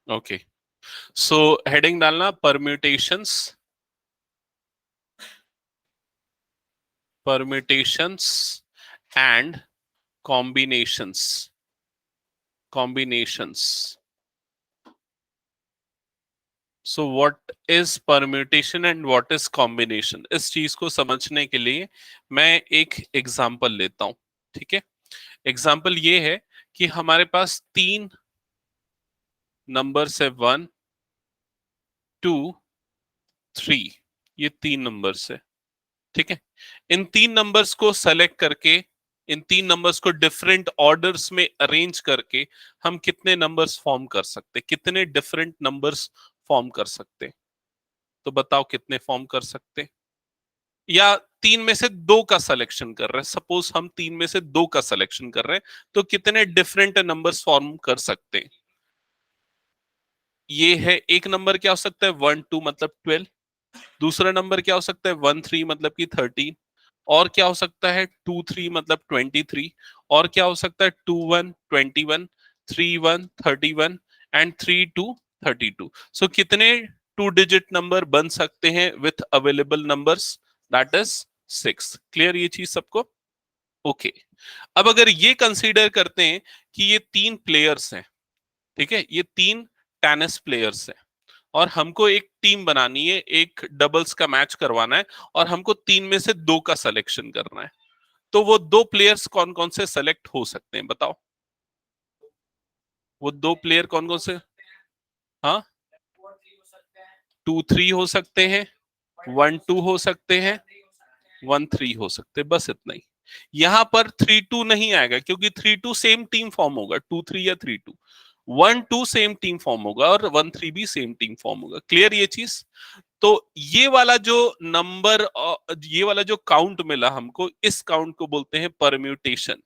Okay, so heading डालना permutations, permutations and combinations, combinations. So what is permutation and what is combination? इस चीज को समझने के लिए मैं एक एग्जांपल लेता हूं, ठीक है। एग्जांपल ये है कि हमारे पास तीन नंबर्स है, 1, 2, 3, ये तीन नंबर्स है, ठीक है। इन तीन नंबर्स को सेलेक्ट करके, इन तीन नंबर्स को डिफरेंट ऑर्डर्स में अरेंज करके हम कितने नंबर्स फॉर्म कर सकते, कितने डिफरेंट नंबर्स फॉर्म कर सकते, तो बताओ कितने फॉर्म कर सकते। या तीन में से दो का सिलेक्शन कर रहे हैं, सपोज हम तीन में से दो का सिलेक्शन कर रहे हैं, तो कितने डिफरेंट नंबर्स फॉर्म कर सकते हैं। ये है एक नंबर, क्या हो सकता है 1, 2 मतलब 12, दूसरा नंबर क्या हो सकता है 1, 3 मतलब कि 13, और क्या हो सकता है 2, 3 मतलब 23, और क्या हो सकता है 2, 1 21, 3, 1 31 एंड 3, 2 32। सो कितने टू डिजिट नंबर बन सकते हैं with available numbers, that is 6। Clear ये चीज सबको? ओके, अब अगर ये कंसीडर करते हैं कि ये तीन प्लेयर्स हैं, ठीक है, ये तीन टेनिस प्लेयर्स हैं, और हमको एक टीम बनानी है, एक डबल्स का मैच करवाना है, और हमको तीन में से दो का सिलेक्शन करना है, तो वो दो प्लेयर्स कौन कौन से सेलेक्ट हो सकते हैं, बताओ। वो दो प्लेयर कौन कौन से? हाँ, 2, 3 हो सकते हैं, 1, 2 हो सकते हैं, 1, 3 हो सकते हैं, बस इतना ही। यहां पर 3, 2 नहीं आएगा, क्योंकि 3, 2 सेम टीम फॉर्म होगा, 2, 3 या 3, 2। 1, 2 सेम टीम फॉर्म होगा, और 1, 3 भी सेम टीम फॉर्म होगा। क्लियर ये चीज? तो ये वाला जो नंबर, ये वाला जो काउंट मिला हमको, इस काउंट को बोलते हैं परम्यूटेशन।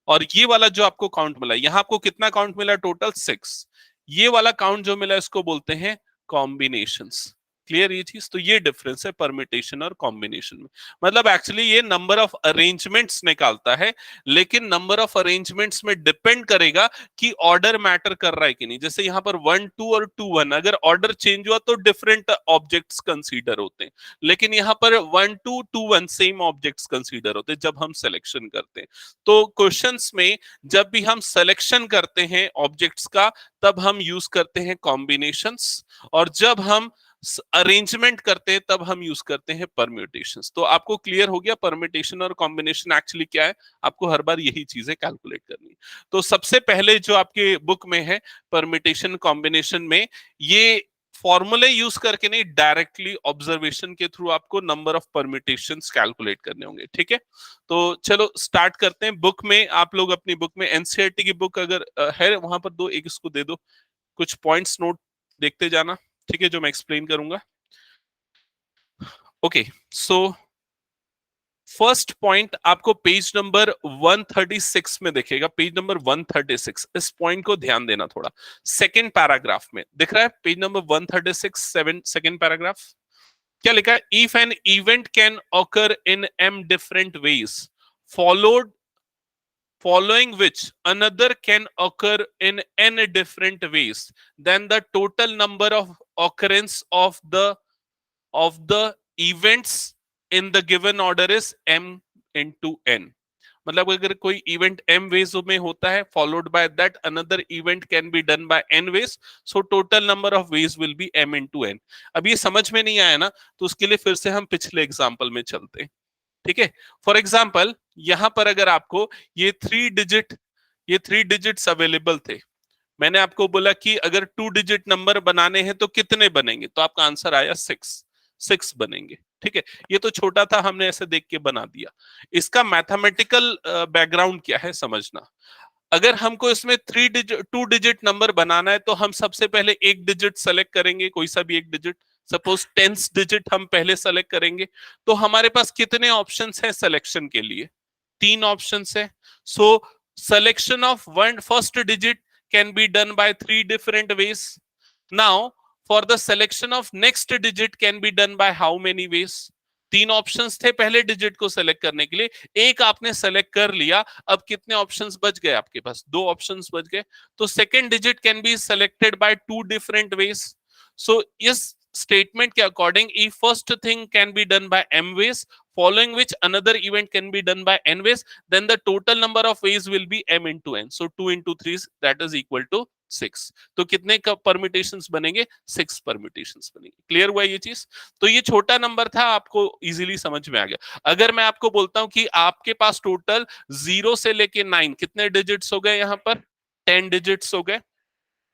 और ये वाला जो आपको काउंट मिला, यहां आपको कितना काउंट मिला, टोटल 6, ये वाला काउंट जो मिला इसको बोलते हैं कॉम्बिनेशंस। क्लियर ये चीज? तो ये डिफरेंस है परम्यूटेशन और कॉम्बिनेशन में। मतलब एक्चुअली ये नंबर ऑफ अरेंजमेंट्स निकालता है, लेकिन नंबर ऑफ अरेंजमेंट्स में डिपेंड करेगा कि ऑर्डर मैटर कर रहा है कि नहीं। जैसे यहाँ पर 1, 2 और 2, 1, अगर ऑर्डर चेंज हुआ तो डिफरेंट ऑब्जेक्ट्स कंसीडर होते हैं, लेकिन यहाँ पर 1, 2, 2, 1 सेम ऑब्जेक्ट्स कंसीडर होते हैं जब हम सिलेक्शन करते हैं। तो क्वेश्चंस में जब भी हम सिलेक्शन करते हैं ऑब्जेक्ट्स का, तब हम यूज करते हैं कॉम्बिनेशंस, और जब हम अरेंजमेंट करते हैं तब हम यूज करते हैं परम्यूटेशंस। तो आपको क्लियर हो गया परम्यूटेशन और कॉम्बिनेशन एक्चुअली क्या है। आपको हर बार यही चीजें कैलकुलेट करनी है। तो सबसे पहले जो आपके बुक में है परम्यूटेशन कॉम्बिनेशन में, ये फॉर्मूले यूज करके नहीं, डायरेक्टली ऑब्जर्वेशन के थ्रू आपको नंबर ऑफ परम्यूटेशंस कैलकुलेट करने होंगे, ठीक है। तो चलो स्टार्ट करते हैं। बुक में आप लोग अपनी बुक में, एनसीईआरटी की बुक अगर है वहां पर दो, एक इसको दे दो, कुछ पॉइंट्स नोट देखते जाना, ठीक है, जो मैं एक्सप्लेन करूंगा। ओके, सो फर्स्ट पॉइंट आपको पेज नंबर 136 में दिखेगा, पेज नंबर 136। इस पॉइंट को ध्यान देना थोड़ा। सेकेंड पैराग्राफ में दिख रहा है, पेज नंबर 136, सेकेंड पैराग्राफ। क्या लिखा है? If an event can occur in m different ways, followed following which another can occur in n different ways, then the total number of occurrence of the events in the given order is m into n। मतलब अगर कोई event m veg में होता है, followed by that another event can be done by n ways, so total number of ways will be m into n। अब ये समझ में नहीं आया ना, तो उसके लिए फिर से हम पिछले एग्जांपल में चलते हैं, ठीक है। फॉर एग्जाम्पल यहां पर अगर आपको ये थ्री डिजिट्स अवेलेबल थे, मैंने आपको बोला कि अगर 2 डिजिट नंबर बनाने हैं तो कितने बनेंगे, तो आपका आंसर आया 6 बनेंगे, ठीक है। ये तो छोटा था, हमने ऐसे देख के बना दिया। इसका मैथमेटिकल बैकग्राउंड क्या है समझना। अगर हमको इसमें 2 डिजिट नंबर बनाना है, तो हम सबसे पहले एक डिजिट सेलेक्ट करेंगे, कोई सा भी एक डिजिट, सपोज 10th डिजिट हम पहले सेलेक्ट करेंगे। तो हमारे पास कितने ऑप्शंस हैं सिलेक्शन के लिए? 3 ऑप्शंस है। So selection of one first digit can be done by 3 different ways. Now for the selection of next digit can be done by how many ways? 3 options थे पहले डिजिट को select करने के लिए, एक आपने सेलेक्ट कर लिया, अब कितने ऑप्शंस बच गए आपके पास? 2 ऑप्शंस बच गए। तो second digit can be selected by 2 different ways. So इस स्टेटमेंट के अकॉर्डिंग ई first thing can be done by m ways, following which another event can be done by n ways, then the total number of ways will be m into n. So 2 into 3 that is equal to 6. तो कितने permutations बनेंगे? 6 permutations बनेंगे। Clear हुआ ये चीज? तो ये छोटा नंबर था, आपको इजीली समझ में आ गया। अगर मैं आपको बोलता हूं कि आपके पास टोटल 0 से लेके 9 कितने डिजिट्स हो गए? यहां पर 10 डिजिट्स हो गए।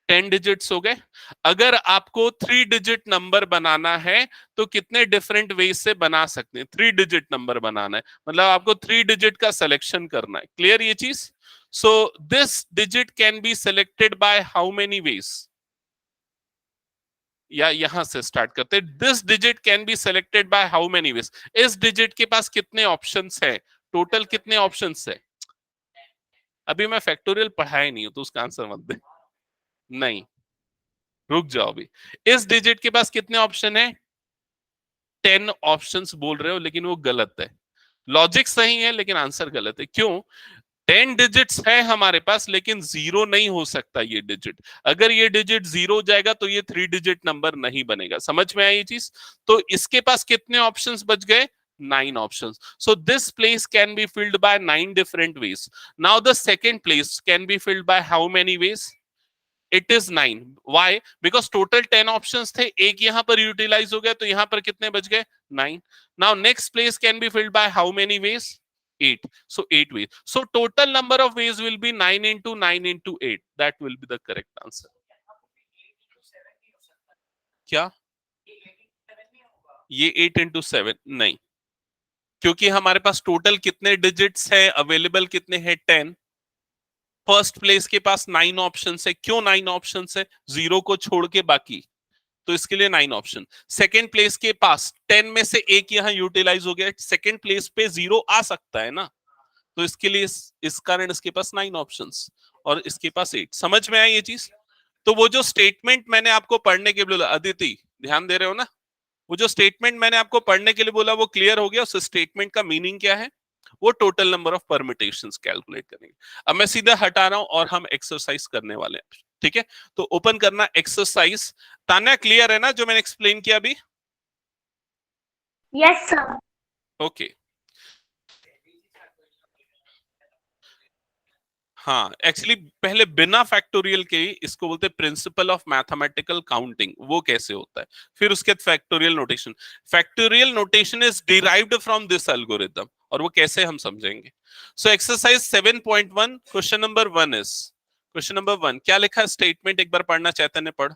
10 डिजिट्स हो गए। अगर आपको 3 डिजिट नंबर बनाना है तो कितने डिफरेंट वेज से बना सकते हैं? 3 डिजिट नंबर बनाना है मतलब आपको 3 डिजिट का सिलेक्शन करना है। क्लियर ये चीज? So this digit can be selected by how many veg? या यहां से स्टार्ट करते हैं। This digit can be selected by how many veg? इस डिजिट के पास कितने ऑप्शंस है? टोटल कितने ऑप्शंस है? अभी मैं फैक्टोरियल पढ़ाया नहीं हूं तो उसका आंसर मत दे। नहीं, रुक जाओ अभी। इस डिजिट के पास कितने ऑप्शन है? 10 ऑप्शंस बोल रहे हो लेकिन वो गलत है। लॉजिक सही है लेकिन आंसर गलत है। क्यों? 10 डिजिट्स है हमारे पास लेकिन 0 नहीं हो सकता ये डिजिट। अगर ये डिजिट 0 हो जाएगा तो ये 3 डिजिट नंबर नहीं बनेगा। समझ में आई ये चीज? तो इसके पास कितने ऑप्शंस बच गए? 9 options. So this place can be filled by 9 different ways. Now the second place can be filled by how many ways? It is 9. Why? Because total 10 options थे, एक यहां पर यूटिलाइज हो गया तो यहां पर कितने बच गए? 9. Now next place can be filled by how many ways? 8. So 8 ways. So total number of ways will be 9 into 9 into 8. That will be the correct answer. क्या ये 8 into 7? नहीं, क्योंकि हमारे पास टोटल कितने डिजिट्स है अवेलेबल? कितने हैं? 10। First place के पास 9 ऑप्शन है। क्यों 9 ऑप्शन है? 0 को छोड़ के बाकी, तो इसके लिए 9 ऑप्शन। सेकेंड प्लेस के पास 10 में से एक यहां यूटिलाइज हो गया, सेकेंड प्लेस पे 0 आ सकता है ना, तो इसके लिए इस कारण इसके पास 9 ऑप्शंस और इसके पास 8। समझ में आई ये चीज? तो वो जो स्टेटमेंट मैंने आपको पढ़ने के लिए बोला, अदिति ध्यान दे रहे हो ना? वो जो स्टेटमेंट मैंने आपको पढ़ने के लिए बोला वो क्लियर हो गया? उस स्टेटमेंट का मीनिंग क्या है? वो total number of permutations calculate करेंगे। अब मैं सीधा हटा रहा हूं और हम एक्सरसाइज करने वाले हैं। ठीक है, तो ओपन करना एक्सरसाइज। तान्या क्लियर है ना जो मैंने एक्सप्लेन किया अभी? Yes sir. ओके, हाँ एक्चुअली पहले बिना फैक्टोरियल के ही इसको बोलते हैं प्रिंसिपल ऑफ मैथमेटिकल काउंटिंग। वो कैसे होता है, फिर उसके बाद factorial notation. Factorial notation is derived from this algorithm, और वो कैसे हम समझेंगे। So exercise 7.1 question number 1 is, question number 1 क्या लिखा है? स्टेटमेंट एक बार पढ़ना, चैतन्य पढ़।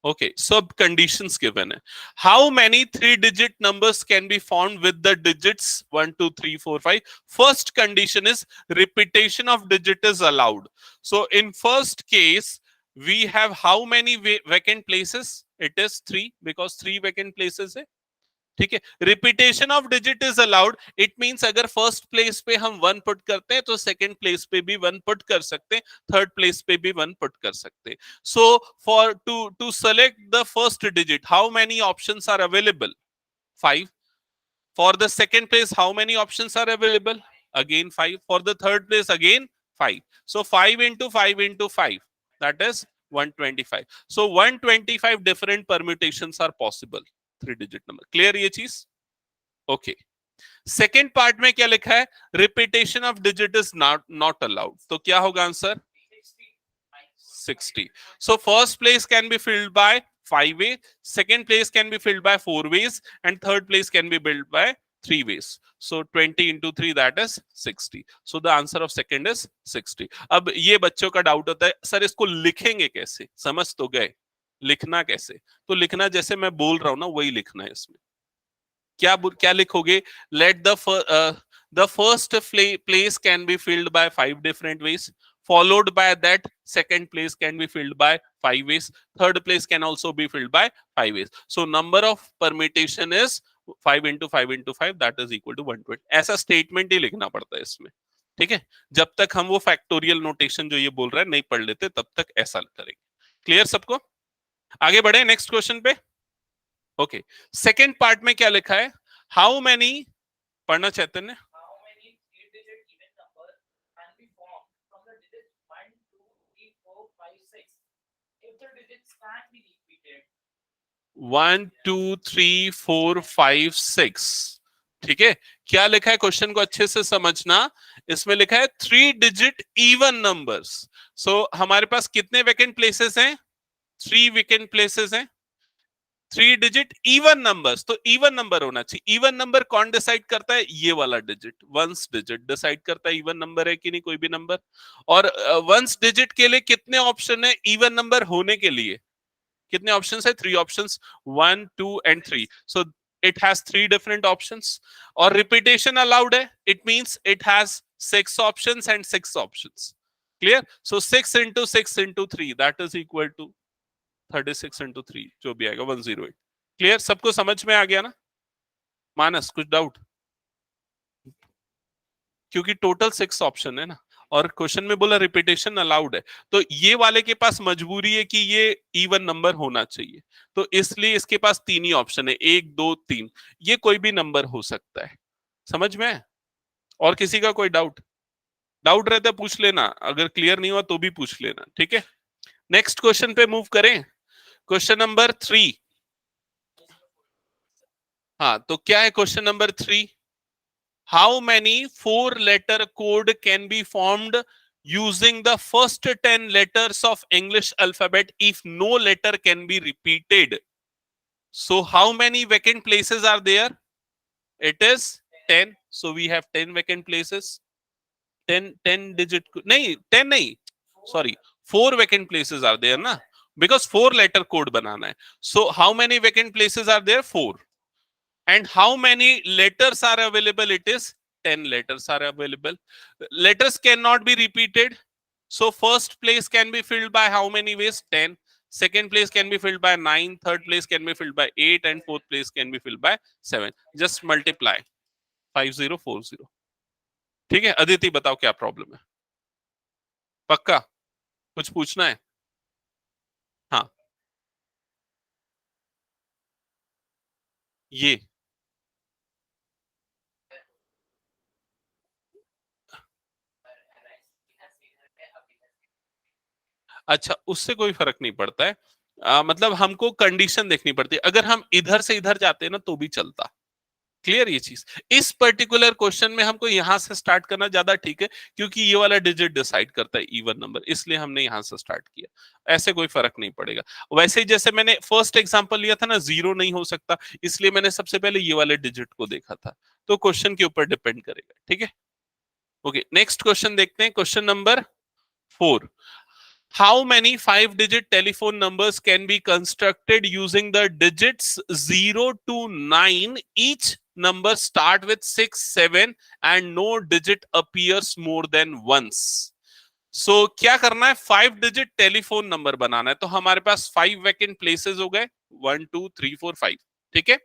Okay, so conditions given है. How many 3-digit numbers can be formed with the digits 1, 2, 3, 4, 5? First condition is repetition of digit is allowed. So in first case, we have how many vacant places? It is 3 because 3 vacant places है. ठीक है, repetition of digit is allowed. It means अगर first place पे हम 1 put करते हैं तो second place पे भी 1 पुट कर सकते हैं, थर्ड प्लेस पे भी 1 पुट कर सकते हैं। So for to select the first digit how many options are available? 5. For the second place how many options are available? Again 5. For the third place again 5. So 5 into 5 into 5 that is 125. So 125 different permutations are possible. 3-digit number. Clear ये चीज? Okay, second part में क्या लिखा है? Repetition of digit is not allowed. तो क्या होगा answer? 60. So first place can be filled by 5 ways, second place can be filled by 4 ways, and third place can be filled by 3 ways. So 20 into 3 that is 60. So the answer of second is 60. अब ये बच्चों का doubt होता है sir इसको लिखेंगे कैसे? समझ तो गए, लिखना कैसे? तो लिखना जैसे मैं बोल रहा हूं ना वही लिखना है इसमें। क्या लिखोगे? Let the first place can be filled by 5 different ways, followed by that second place can be filled by 5 ways, third place can also be filled by 5 ways. So number of permutation is 5 into 5 into 5 that is equal to 120. ऐसा statement ही लिखना पड़ता है इसमें। ठीक है, जब तक हम वो फैक्टोरियल नोटेशन जो ये बोल रहा है नहीं पढ़ लेते तब तक ऐसा करेंगे। क्लियर सबको? आगे बढ़े नेक्स्ट क्वेश्चन पे। ओके, सेकेंड पार्ट में क्या लिखा है? हाउ मैनी, पढ़ना चैतन्य। 1 2 3 4 5 6, ठीक है। क्या लिखा है क्वेश्चन को अच्छे से समझना। इसमें लिखा है 3 डिजिट इवन नंबर्स। सो हमारे पास कितने वैकेंट प्लेसेस हैं? 3 वैकेंट प्लेसेस हैं। 3 डिजिट इवन नंबर्स, तो इवन नंबर होना चाहिए। इवन नंबर कौन डिसाइड करता है? ये वाला डिजिट, वंस डिजिट डिसाइड करता है इवन नंबर है कि नहीं कोई भी नंबर। और वंस डिजिट के लिए कितने ऑप्शन है इवन नंबर होने के लिए? कितने ऑप्शंस है? 3 options, 1 2 and 3। So it has 3 different options. और रिपीटेशन अलाउड है, it means it has 6 options and 6 options. Clear? So 6 into 6 into 3 that is equal to 36 into 3, जो भी आएगा 108। क्लियर? सबको समझ में आ गया ना? मानस कुछ डाउट? क्योंकि टोटल 6 ऑप्शन है ना, और क्वेश्चन में बोला रिपीटेशन अलाउड है, तो ये वाले के पास मजबूरी है कि ये इवन नंबर होना चाहिए, तो इसलिए इसके पास 3 ही ऑप्शन है, 1 2 3। ये कोई भी नंबर हो सकता है। समझ में? और किसी का कोई डाउट? डाउट रहता है पूछ लेना, अगर क्लियर नहीं हुआ तो भी पूछ लेना, ठीक है। नेक्स्ट क्वेश्चन पे मूव करें। Question number 3। हाँ, तो क्या है question number 3? How many 4-letter code can be formed using the first 10 letters of English alphabet if no letter can be repeated? So how many vacant places are there? It is 10. So we have 10 vacant places. 10 digit, नहीं 10 नहीं, sorry, 4 vacant places are there ना, because 4-letter code बनाना है. So how many vacant places are there? 4. And how many letters are available? It is 10 letters are available. Letters cannot be repeated. So first place can be filled by how many ways? 10. Second place can be filled by 9. Third place can be filled by 8. And fourth place can be filled by 7. Just multiply 5040. ठीक है, अदिति बताओ क्या problem है? पक्का कुछ पूछना है? हाँ, ये अच्छा, उससे कोई फर्क नहीं पड़ता है। मतलब हमको कंडीशन देखनी पड़ती है, अगर हम इधर से इधर जाते हैं ना तो भी चलता। क्लियर ये चीज? इस पर्टिकुलर क्वेश्चन में हमको यहां से स्टार्ट करना ज्यादा ठीक है, क्योंकि ये वाला डिजिट डिसाइड करता है इवन नंबर, इसलिए हमने यहां से स्टार्ट किया। ऐसे कोई फर्क नहीं पड़ेगा। वैसे ही जैसे मैंने फर्स्ट एग्जांपल लिया था ना, 0 नहीं हो सकता, इसलिए मैंने सबसे पहले ये वाले डिजिट को देखा था। तो क्वेश्चन के ऊपर डिपेंड करेगा, ठीक है। ओके, नेक्स्ट क्वेश्चन देखते हैं, question number 4। How many 5-digit telephone numbers can be constructed using the digits 0 to 9? Each number start with 6, 7 and no digit appears more than once. So क्या करना है? 5-digit टेलीफोन नंबर बनाना है। तो हमारे पास 5 vacant places हो गए, 1 2 3 4 5, ठीक है।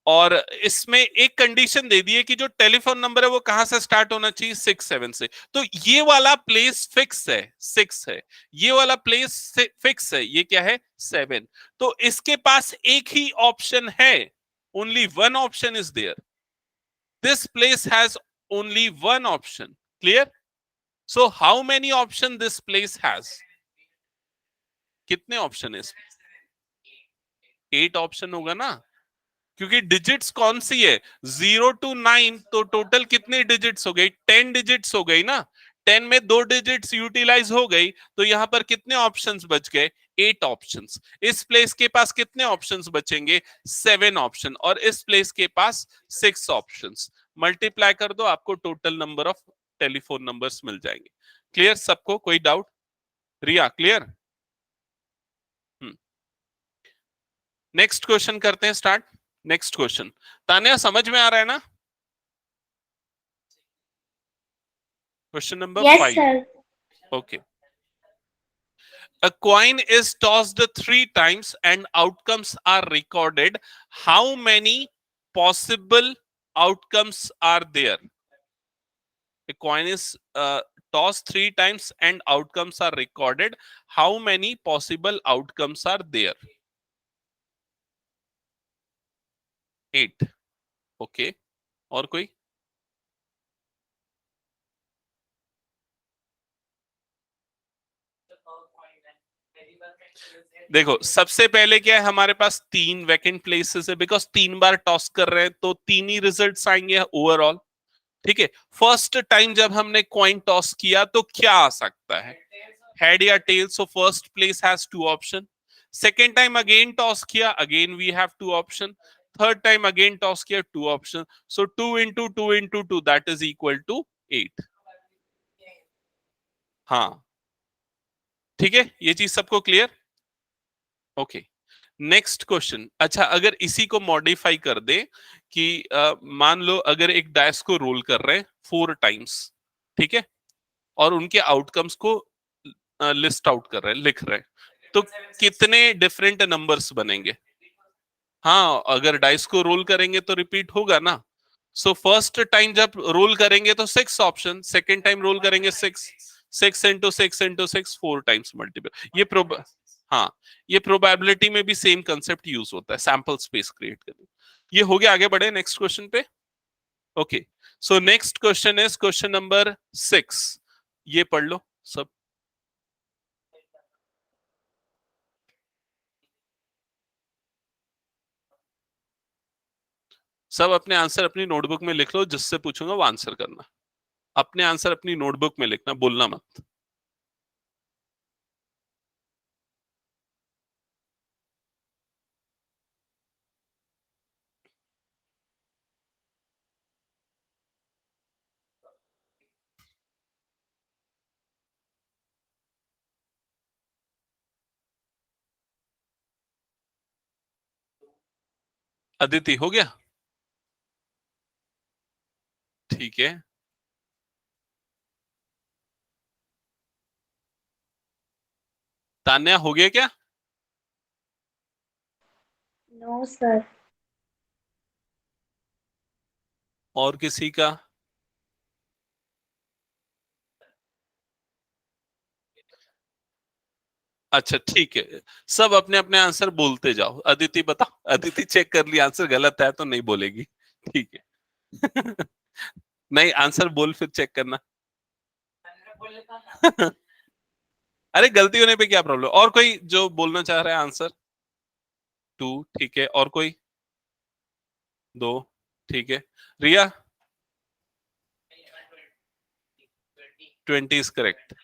और इसमें एक कंडीशन दे दी है कि जो टेलीफोन नंबर है वो कहां से स्टार्ट होना चाहिए? 6 7 से। तो ये वाला प्लेस फिक्स है, 6 है। ये वाला प्लेस फिक्स है, ये क्या है? 7। तो इसके पास एक ही ऑप्शन है, only one option is there. This place has only one option. Clear? So how many option this place has? कितने ऑप्शन है? 8 ऑप्शन होगा ना, क्योंकि डिजिट्स कौन सी है? 0 to 9, तो टोटल कितने डिजिट्स हो गई? 10 डिजिट्स हो गई ना। 10 में 2 डिजिट्स यूटिलाइज हो गई, तो यहां पर कितने ऑप्शंस बच गए? 8 ऑप्शंस। इस प्लेस के पास कितने ऑप्शंस बचेंगे? 7 ऑप्शन। और इस प्लेस के पास 6 ऑप्शंस। मल्टीप्लाई कर दो, आपको total number of telephone numbers मिल जाएंगे। क्लियर सबको? कोई doubt? Riya clear? Next question करते हैं स्टार्ट। नेक्स्ट क्वेश्चन, तान्या समझ में आ रहा है ना? Question number 5। Okay, a coin is tossed 3 times and outcomes are recorded. How many possible outcomes are there? A coin is tossed 3 times and outcomes are recorded. How many possible outcomes are there? 8. Okay. और कोई? देखो सबसे पहले क्या है, हमारे पास 3 vacant places है, because 3 bar toss कर रहे हैं तो 3 ही रिजल्ट्स आएंगे ओवरऑल। ठीक है, फर्स्ट टाइम जब हमने कॉइन टॉस किया तो क्या आ सकता है, हेड या tail. So first place has 2 option. Second time again toss किया, again we have 2 option. Third time again toss किया, 2 option. So 2 into 2 into 2 that is equal to 8। हाँ ठीक है, ये चीज सबको क्लियर? Okay, next question. अच्छा, अगर इसी को मॉडिफाई कर दे कि मान लो अगर एक डाइस को रोल कर रहे हैं 4 टाइम्स, ठीक है, और उनके आउटकम्स को लिस्ट आउट कर रहे हैं, लिख रहे हैं, तो कितने डिफरेंट नंबर्स बनेंगे? हाँ, अगर डाइस को रोल करेंगे तो रिपीट होगा ना। सो फर्स्ट टाइम जब रोल करेंगे तो 6 ऑप्शन, सेकेंड टाइम रोल करेंगे 6, 6 इंटू 6 इंटू 6, 4 टाइम्स मल्टीपल। हाँ, ये प्रोबेबिलिटी में भी सेम कंसेप्ट यूज होता है, सैंपल स्पेस क्रिएट करने। ये हो गया, आगे बढ़े नेक्स्ट क्वेश्चन पे। Okay, so next question is question number 6। ये पढ़ लो सब। सब अपने आंसर अपनी नोटबुक में लिख लो, जिससे पूछूंगा वो आंसर करना। अपने आंसर अपनी नोटबुक में लिखना, बोलना मत। अदिति हो गया? ठीक है, तान्या हो गया क्या? No sir. और किसी का? अच्छा ठीक है, सब अपने अपने आंसर बोलते जाओ। अदिति बताओ, अदिति चेक कर ली, आंसर गलत है तो नहीं बोलेगी, ठीक है? नहीं, आंसर बोल फिर चेक करना। अरे गलती होने पे क्या प्रॉब्लम? और कोई जो बोलना चाह रहा है आंसर? 2, ठीक है, और कोई? 2, ठीक है। रिया? 20 इज करेक्ट।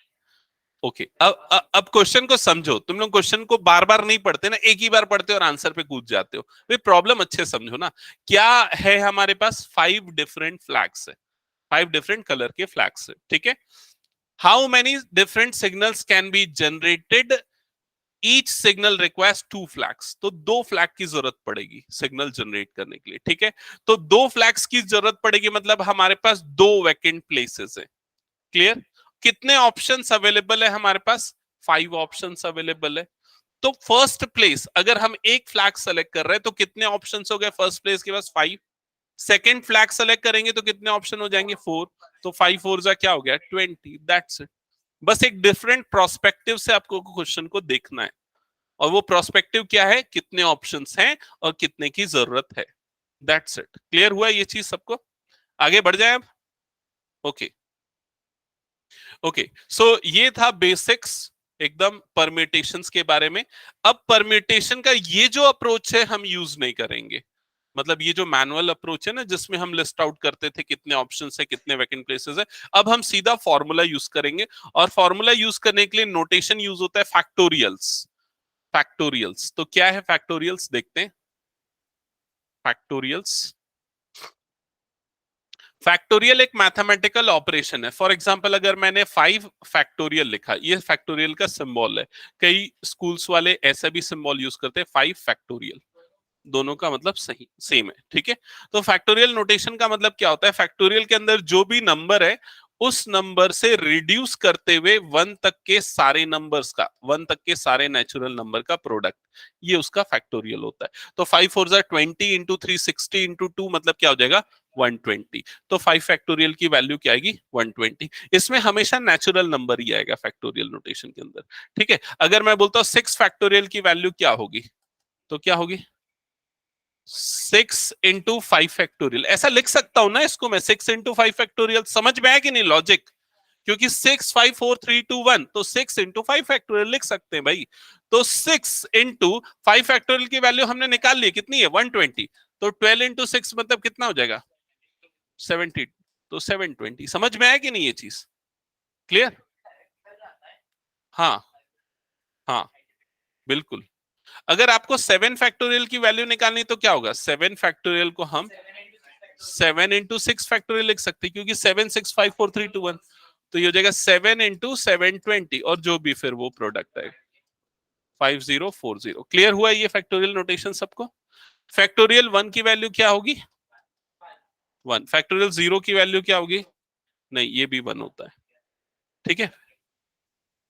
ओके, अब क्वेश्चन को समझो। तुम लोग क्वेश्चन को बार बार नहीं पढ़ते ना, एक ही बार पढ़ते हो और आंसर पे कूद जाते हो। वे प्रॉब्लम अच्छे समझो ना। क्या है, हमारे पास 5 डिफरेंट फ्लैग्स है, 5 डिफरेंट कलर के फ्लैग्स है, ठीक है। How many different signals can be generated? Each signal requires 2 flags. तो 2 फ्लैग की जरूरत पड़ेगी सिग्नल जनरेट करने के लिए, ठीक है। तो 2 फ्लैग्स की जरूरत पड़ेगी, मतलब हमारे पास 2 वैकेंट प्लेसेस है। क्लियर? कितने ऑप्शंस अवेलेबल है हमारे पास? 5 ऑप्शंस अवेलेबल है। तो फर्स्ट प्लेस, अगर हम एक फ्लैग सेलेक्ट कर रहे हैं तो कितने ऑप्शंस हो गए फर्स्ट प्लेस के पास? 5। सेकंड फ्लैग सेलेक्ट करेंगे तो कितने ऑप्शन हो जाएंगे? 4। तो 5 4 जा क्या हो गया? 20। That's it. बस एक डिफरेंट प्रोस्पेक्टिव से आपको क्वेश्चन को देखना है, और वो प्रोस्पेक्टिव क्या है, कितने ऑप्शंस हैं और कितने की जरूरत है। That's it. क्लियर हुआ ये चीज सबको? आगे बढ़ जाए अब। ओके ओके, सो ये था बेसिक्स एकदम परम्यूटेशंस के बारे में। अब परम्यूटेशन का ये जो अप्रोच है हम यूज नहीं करेंगे, मतलब ये जो मैनुअल अप्रोच है ना, जिसमें हम लिस्ट आउट करते थे कितने ऑप्शंस है, कितने वैकेंट प्लेसेस है, अब हम सीधा फॉर्मूला यूज करेंगे। और फॉर्मूला यूज करने के लिए नोटेशन यूज होता है फैक्टोरियल्स। फैक्टोरियल्स तो क्या है? फैक्टोरियल्स देखते हैं। फैक्टोरियल्स, फैक्टोरियल एक मैथमेटिकल ऑपरेशन है। फॉर एग्जांपल अगर मैंने 5 फैक्टोरियल लिखा, ये फैक्टोरियल का सिंबल है। कई स्कूल्स वाले ऐसा भी सिंबल यूज करते हैं, 5 फैक्टोरियल। दोनों का मतलब सही सेम है, ठीक है। तो फैक्टोरियल नोटेशन का मतलब क्या होता है? फैक्टोरियल के अंदर जो भी नंबर है उस नंबर से रिड्यूस करते हुए 1 तक के सारे नंबर्स का, 1 तक के सारे नेचुरल नंबर का प्रोडक्ट, ये उसका फैक्टोरियल होता है। तो 5 4 जा 20 इंटू 360 इंटू 2 मतलब क्या हो जाएगा? 120। तो 5 फैक्टोरियल की वैल्यू क्या आएगी 120। इसमें हमेशा नेचुरल नंबर ही आएगा फैक्टोरियल नोटेशन के अंदर, ठीक है। अगर मैं बोलता हूं 6 फैक्टोरियल की वैल्यू क्या होगी, तो क्या होगी 6 इंटू 5 फैक्टोरियल। ऐसा लिख सकता हूं ना इसको मैं, 6 इंटू 5 फैक्टोरियल। समझ में आया कि नहीं लॉजिक? क्योंकि 6 5 4 3 2 1, तो 6 इंटू 5 फैक्टोरियल लिख सकते हैं भाई। तो 6 इंटू 5 फैक्टोरियल की वैल्यू हमने निकाल ली, कितनी है 120। तो 12 इंटू 6 मतलब कितना हो जाएगा 70। तो 720। समझ में आया कि नहीं ये चीज? क्लियर? हाँ हाँ बिल्कुल। अगर आपको 7 फैक्टोरियल की वैल्यू निकालनी तो क्या होगा, 7 फैक्टोरियल को हम 7 इंटू 6 फैक्टोरियल लिख सकते हैं, क्योंकि 7 6 5 4 3 2 1। तो ये हो जाएगा 7 इंटू 720, और जो भी फिर वो प्रोडक्ट है 5040। क्लियर हुआ ये फैक्टोरियल नोटेशन सबको? फैक्टोरियल 1 की वैल्यू क्या होगी 1। फैक्टोरियल 0 की वैल्यू क्या होगी, नहीं ये भी 1 होता है, ठीक है।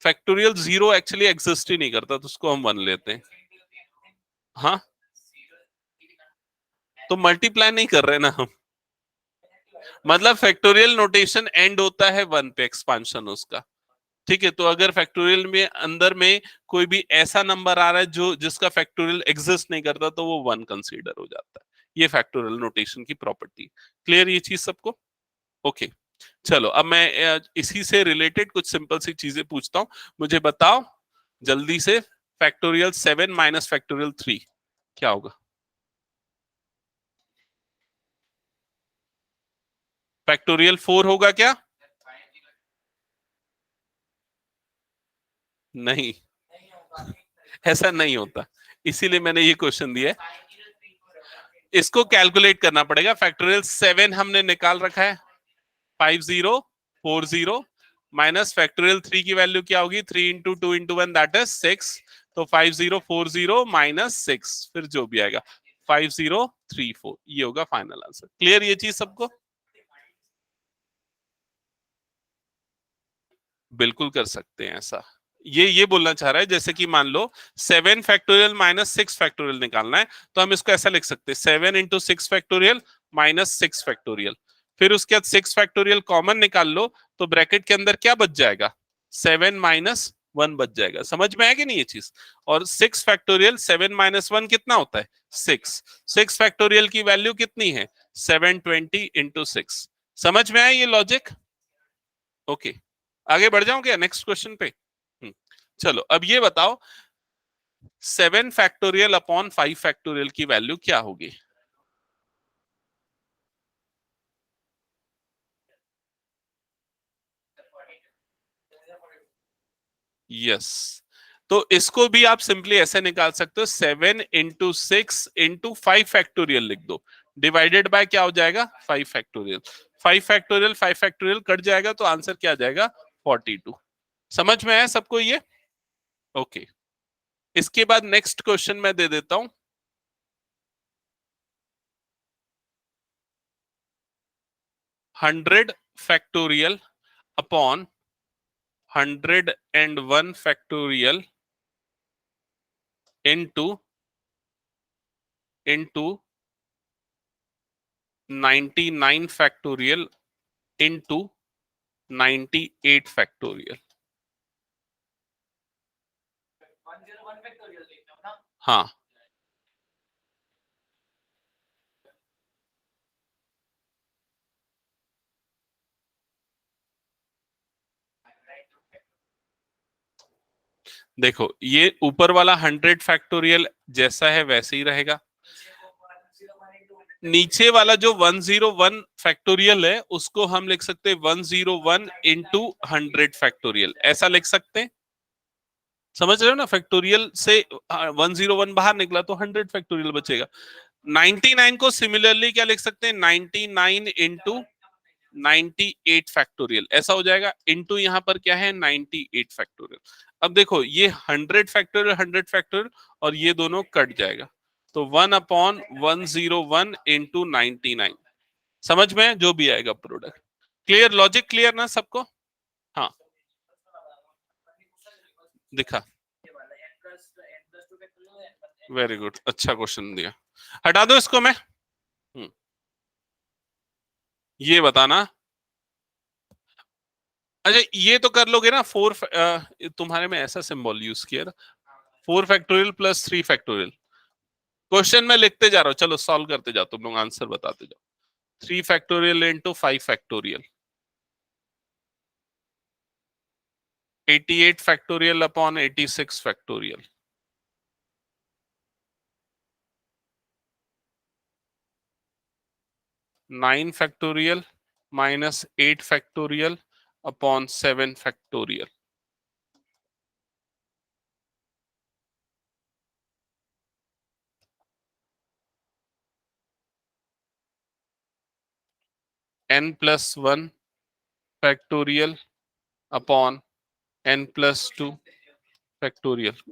फैक्टोरियल 0 एक्चुअली एग्जिस्ट ही नहीं करता, तो उसको हम 1 लेते हैं। हाँ तो मल्टीप्लाई नहीं कर रहे ना हम, मतलब फैक्टोरियल नोटेशन एंड होता है 1 पे, एक्सपांशन उसका, ठीक है। तो अगर फैक्टोरियल में अंदर में कोई भी ऐसा नंबर आ रहा है जो जिसका फैक्टोरियल एग्जिस्ट नहीं करता, तो वो 1 कंसीडर हो जाता है। ये फैक्टोरियल नोटेशन की प्रॉपर्टी। क्लियर ये चीज सबको? ओके चलो, अब मैं इसी से रिलेटेड कुछ सिंपल सी चीजें पूछता हूं। मुझे बताओ जल्दी से, फैक्टोरियल 7 माइनस फैक्टोरियल 3 क्या होगा? फैक्टोरियल 4 होगा क्या? नहीं, ऐसा नहीं होता, इसीलिए मैंने ये क्वेश्चन दिया है। इसको कैलकुलेट करना पड़ेगा। फैक्टोरियल 7 हमने निकाल रखा है 5040, माइनस फैक्टोरियल 3 की वैल्यू क्या होगी 3 इंटू 2 इंटू 1 दैट इज 6। तो 5040 माइनस 6, फिर जो भी आएगा 5034, ये होगा फाइनल आंसर। क्लियर ये चीज सबको? बिल्कुल कर सकते हैं ऐसा। ये बोलना चाह रहा है, जैसे कि मान लो 7 फैक्टोरियल माइनस 6 फैक्टोरियल निकालना है, तो हम इसको ऐसा लिख सकते हैं 7 इंटू 6 फैक्टोरियल माइनस 6 फैक्टोरियल। फिर उसके बाद 6 फैक्टोरियल कॉमन निकाल लो, तो ब्रैकेट के अंदर क्या बच जाएगा 7 माइनस 1 बच जाएगा। समझ में आएगी नहीं ये चीज? और 6 फैक्टोरियल 7 माइनस 1 कितना होता है 6। 6 फैक्टोरियल की वैल्यू कितनी है 720 इंटू 6। समझ में आया ये लॉजिक? ओके आगे बढ़ जाऊं क्या नेक्स्ट क्वेश्चन पे? चलो अब ये बताओ 7 फैक्टोरियल अपॉन 5 फैक्टोरियल की वैल्यू क्या होगी? यस, तो इसको भी आप सिंपली ऐसे निकाल सकते हो 7 इंटू 6 इंटू 5 फैक्टोरियल लिख दो, डिवाइडेड बाय क्या हो जाएगा 5 फैक्टोरियल। 5 फैक्टोरियल 5 फैक्टोरियल कट जाएगा, तो आंसर क्या आ जाएगा 42। समझ में आया सबको ये? ओके इसके बाद नेक्स्ट क्वेश्चन मैं दे देता हूं। 100 factorial upon 101 factorial into 99 factorial into 98 factorial. हाँ देखो, ये ऊपर वाला 100 फैक्टोरियल जैसा है वैसे ही रहेगा। नीचे वाला जो 101 फैक्टोरियल है उसको हम लिख सकते हैं 101 इंटू 100 फैक्टोरियल, ऐसा लिख सकते हैं। समझ रहे हो ना, फैक्टोरियल से 101 बाहर निकला तो 100 फैक्टोरियल बचेगा। 99 को सिमिलरली क्या लिख सकते हैं 99 इंटू 98 फैक्टोरियल, ऐसा हो जाएगा। इंटू यहाँ पर क्या है 98 फैक्टोरियल। अब देखो ये 100 फैक्टोरियल 100 फैक्टोरियल, और ये दोनों कट जाएगा, तो 1 अपॉन 101 इंटू 99। समझ में जो भी आएगा प्रोडक्ट। Clear logic? क्लियर ना सबको? हाँ दिखा, वेरी गुड, अच्छा क्वेश्चन दिया। हटा दो इसको मैं। ये बताना। अच्छा ये तो कर लोगे ना, तुम्हारे में ऐसा सिंबल यूज किया ना, 4 फैक्टोरियल प्लस 3 फैक्टोरियल। क्वेश्चन में लिखते जा रहा हूँ, चलो सॉल्व करते जाओ, तुम लोग आंसर बताते जाओ। 3 factorial into 5 factorial, 88 factorial upon 86 factorial. 9 factorial minus 8 factorial upon 7 factorial. n+1 factorial upon n+2 factorial.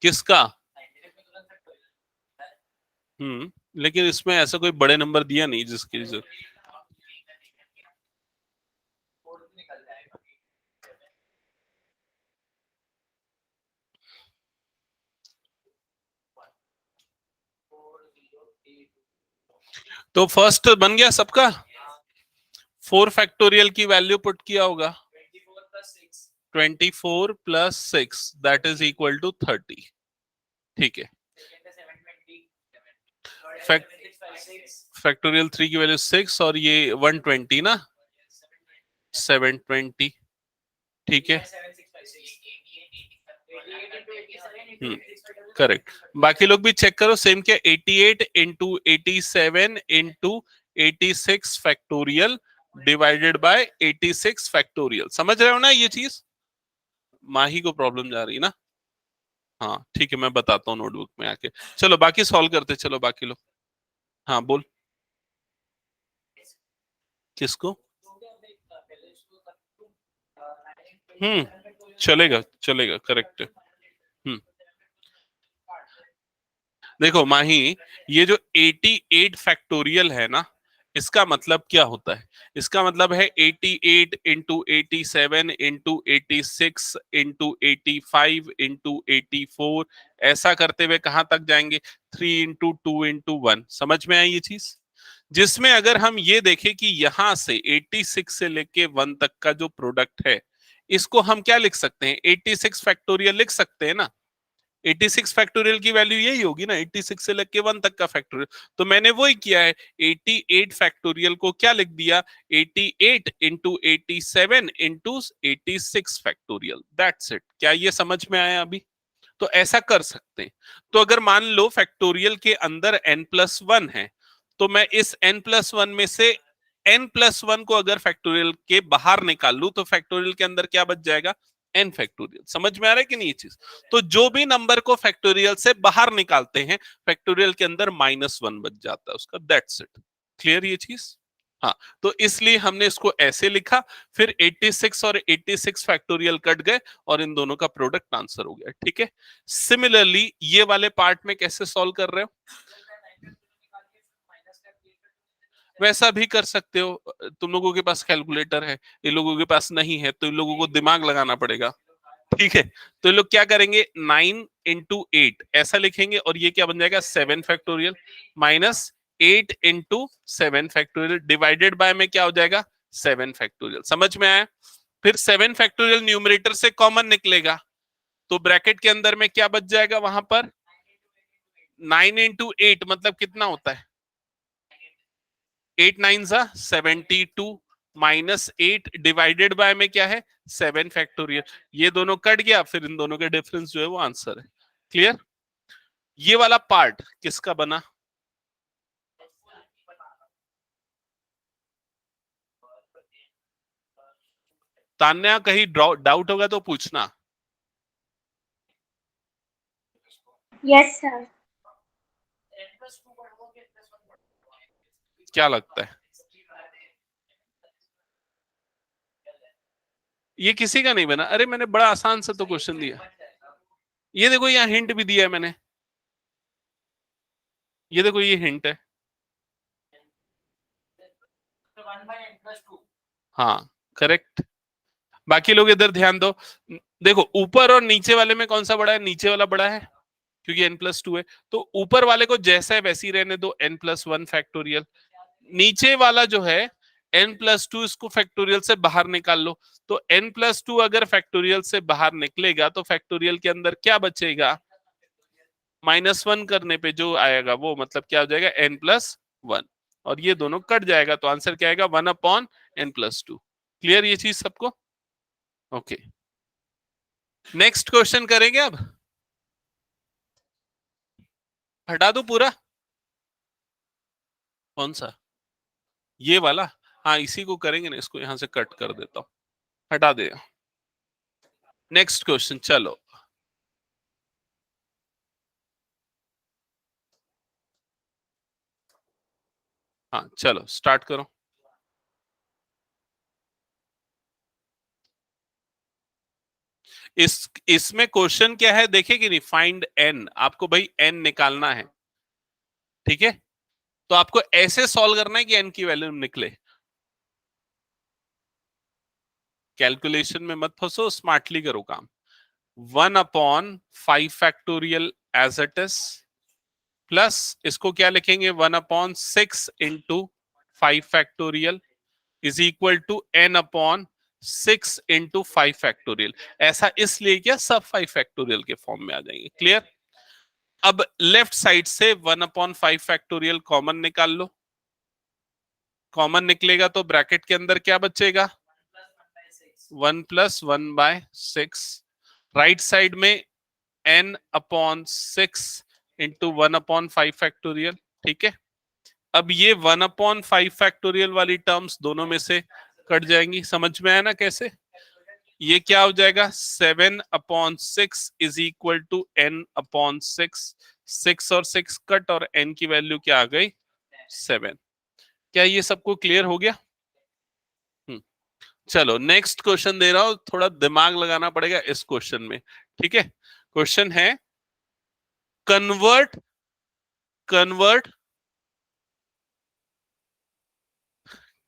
किसका? लेकिन इसमें ऐसा कोई बड़े नंबर दिया नहीं जिसकी तो फर्स्ट बन गया सबका। 4 फैक्टोरियल की वैल्यू पुट किया होगा, 24 + 6 दैट इज इक्वल टू 30। ठीक है। फैक्टोरियल 3 की वैल्यू 6 और ये 120 ना, 720। ठीक है। करेक्ट। बाकी लोग भी चेक करो सेम क्या, 88 into 87 into 86 factorial divided bye 86 factorial. समझ रहे हो ना ये चीज? माही को प्रॉब्लम जा रही है ना? हाँ ठीक है, मैं बताता हूँ नोटबुक में आके। चलो बाकी सॉल्व करते, चलो बाकी लोग। हाँ बोल। किसको? चलेगा चलेगा, करेक्ट है। हम्म देखो माही, ये जो 88 फैक्टोरियल है ना, इसका मतलब क्या होता है? इसका मतलब है 88 इंटू 87 इंटू 86 इंटू 85 इंटू 84, ऐसा करते हुए कहां तक जाएंगे? 3 इंटू 2 इंटू 1। समझ में आई ये चीज? जिसमें अगर हम ये देखें कि यहां से 86 से लेके 1 तक का जो प्रोडक्ट है, इसको हम क्या लिख सकते हैं? 86 फैक्टोरियल लिख सकते हैं ना। 86 फैक्टोरियल की वैल्यू यही होगी ना, 86 से लेके 1 तक का फैक्टोरियल। तो मैंने वही किया है, 88 फैक्टोरियल को क्या लिख दिया? 88 into 87 into 86 factorial, that's it. क्या ये समझ में आया अभी? तो ऐसा कर सकते हैं। तो अगर मान लो फैक्टोरियल के अंदर n+1 है, तो मैं इस n+1 में से n+1 को अगर फैक्टोरियल के बाहर निकाल लू, तो फैक्टोरियल के अंदर क्या बच जाएगा? n factorial. समझ में आ रहा है कि नहीं ये चीज? तो जो भी नंबर को फैक्टोरियल से बाहर निकालते हैं, फैक्टोरियल के अंदर -1 बच जाता है उसका, दैट्स इट। क्लियर ये चीज? हाँ। तो इसलिए हमने इसको ऐसे लिखा, फिर 86 और 86 फैक्टोरियल कट गए और इन दोनों का प्रोडक्ट आंसर हो गया। ठीक है। सिमिलरली ये वाले पार्ट में कैसे सॉल्व कर रहे हो? वैसा भी कर सकते हो। तुम लोगों के पास कैलकुलेटर है, इन लोगों के पास नहीं है, तो इन लोगों को दिमाग लगाना पड़ेगा। ठीक है। तो ये लोग क्या करेंगे? 9 इंटू 8 ऐसा लिखेंगे, और ये क्या बन जाएगा? 7 factorial minus 8 into 7 factorial divided bye में क्या हो जाएगा? 7 फैक्टोरियल। समझ में आया? फिर 7 फैक्टोरियल न्यूमरेटर से कॉमन निकलेगा, तो ब्रैकेट के अंदर में क्या बच जाएगा वहां पर? 9 इंटू 8 मतलब कितना होता है? 8 9 सा 72 -8 डिवाइडेड बाय में क्या है? 7 फैक्टोरियल। ये दोनों कट गया, फिर इन दोनों के डिफरेंस जो है वो आंसर है। क्लियर? ये वाला पार्ट किसका बना? तान्या, कहीं डाउट होगा तो पूछना। Yes, sir. क्या लगता है? ये किसी का नहीं बना? अरे मैंने बड़ा आसान सा तो क्वेश्चन दिया। ये देखो, यहाँ हिंट भी दिया है मैंने। ये देखो, ये हिंट है। हाँ, करेक्ट। बाकी लोग इधर ध्यान दो। देखो, ऊपर और नीचे वाले में कौन सा बड़ा है? नीचे वाला बड़ा है, क्योंकि n+2 है। तो ऊपर वाले को जैसा है वैसी रहने दो, n+1 फैक्टोरियल। नीचे वाला जो है n+2, इसको फैक्टोरियल से बाहर निकाल लो। तो n+2 अगर फैक्टोरियल से बाहर निकलेगा तो फैक्टोरियल के अंदर क्या बचेगा? -1 करने पे जो आएगा वो मतलब क्या हो जाएगा? n+1। और ये दोनों कट जाएगा, तो आंसर क्या आएगा? 1/n+2। क्लियर ये चीज सबको? ओके, नेक्स्ट क्वेश्चन करेंगे अब। हटा दो पूरा। कौन सा? ये वाला? हाँ, इसी को करेंगे ना, इसको यहां से कट कर देता हूं, हटा दे। नेक्स्ट क्वेश्चन, चलो। हाँ चलो, स्टार्ट करो। इसमें क्वेश्चन क्या है देखे कि नहीं? फाइंड n, आपको भाई n निकालना है, ठीक है? तो आपको ऐसे सॉल्व करना है कि n की वैल्यू निकले। कैलकुलेशन में मत फंसो, स्मार्टली करो काम। 1/5 factorial as it is, plus इसको क्या लिखेंगे? 1/6 into 5 factorial is equal to n/6 into 5 factorial. ऐसा इसलिए क्या, सब 5 फैक्टोरियल के फॉर्म में आ जाएंगे। क्लियर? अब लेफ्ट साइड से 1/5 फैक्टोरियल कॉमन निकाल लो। कॉमन निकलेगा तो ब्रैकेट के अंदर क्या बचेगा? 1+1/6। राइट साइड में n/6 इंटू 1/5 फैक्टोरियल, ठीक है? अब ये 1/5 फैक्टोरियल वाली टर्म्स दोनों में से कट जाएंगी। समझ में आया ना कैसे? ये क्या हो जाएगा? 7/6 इज इक्वल टू n/6। 6 और 6 कट, और n की वैल्यू क्या आ गई? 7। क्या ये सबको क्लियर हो गया? चलो, नेक्स्ट क्वेश्चन दे रहा हूं, थोड़ा दिमाग लगाना पड़ेगा इस क्वेश्चन में, ठीक है? क्वेश्चन है, convert convert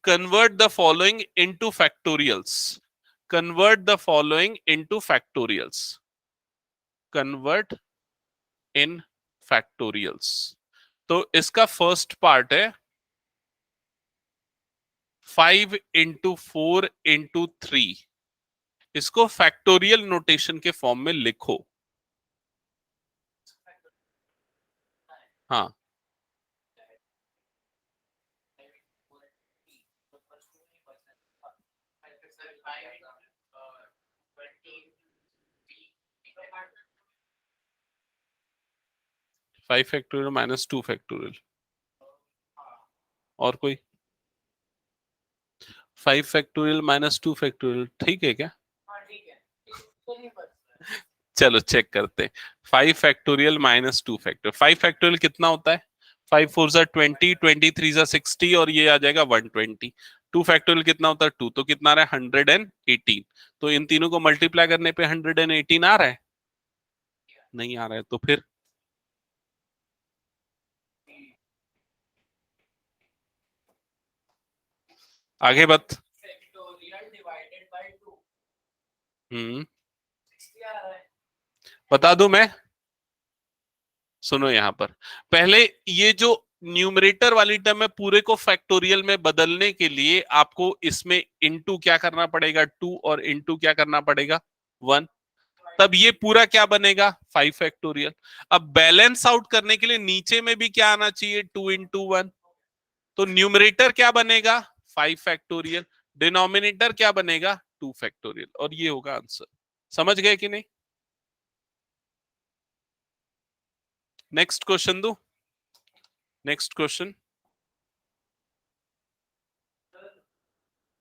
convert the following into factorials. Convert the following into factorials. Convert in factorials. तो इसका फर्स्ट पार्ट है 5 × 4 × 3। इसको फैक्टोरियल नोटेशन के फॉर्म में लिखो। हाँ, (5 फैक्टोरियल - 2 फैक्टोरियल). और कोई? 5 फैक्टोरियल - 2 फैक्टोरियल ठीक है क्या? चलो चेक करते हैं। 5 फैक्टोरियल - 2 फैक्टोरियल। 5 फैक्टोरियल कितना होता है? 5 4 = 20, 23 = 60, और ये आ जाएगा 120। 2 फैक्टोरियल कितना होता है? 2, तो कितना आ रहा है? 118। तो इन तीनों को मल्टीप्लाई करने पे 118 आ रहा है? नहीं आ रहा है, तो फिर आगे बत। हम्म, बता दूं मैं? सुनो, यहां पर पहले ये जो न्यूमरेटर वाली टर्म है, पूरे को फैक्टोरियल में बदलने के लिए आपको इसमें इनटू क्या करना पड़ेगा? 2, और इनटू क्या करना पड़ेगा? 1। तब ये पूरा क्या बनेगा? 5 फैक्टोरियल। अब बैलेंस आउट करने के लिए नीचे में भी क्या आना चाहिए? 2 × 1। तो न्यूमरेटर क्या बनेगा? 5 फैक्टोरियल। डिनोमिनेटर क्या बनेगा? 2 फैक्टोरियल। और ये होगा आंसर। समझ गए कि नहीं? नेक्स्ट क्वेश्चन दो, next question.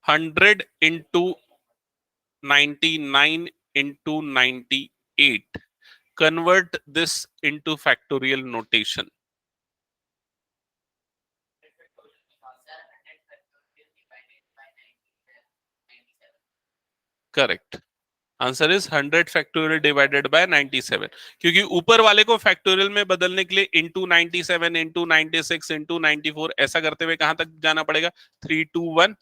100 into 99 into 98. Convert this into factorial notation. Correct, answer is 100 factorial divided bye 97, क्योंकि ऊपर वाले को फैक्टोरियल में बदलने के लिए इंटू 97 इंटू 96 इंटू 94 ऐसा करते हुए कहां तक जाना पड़ेगा, 321।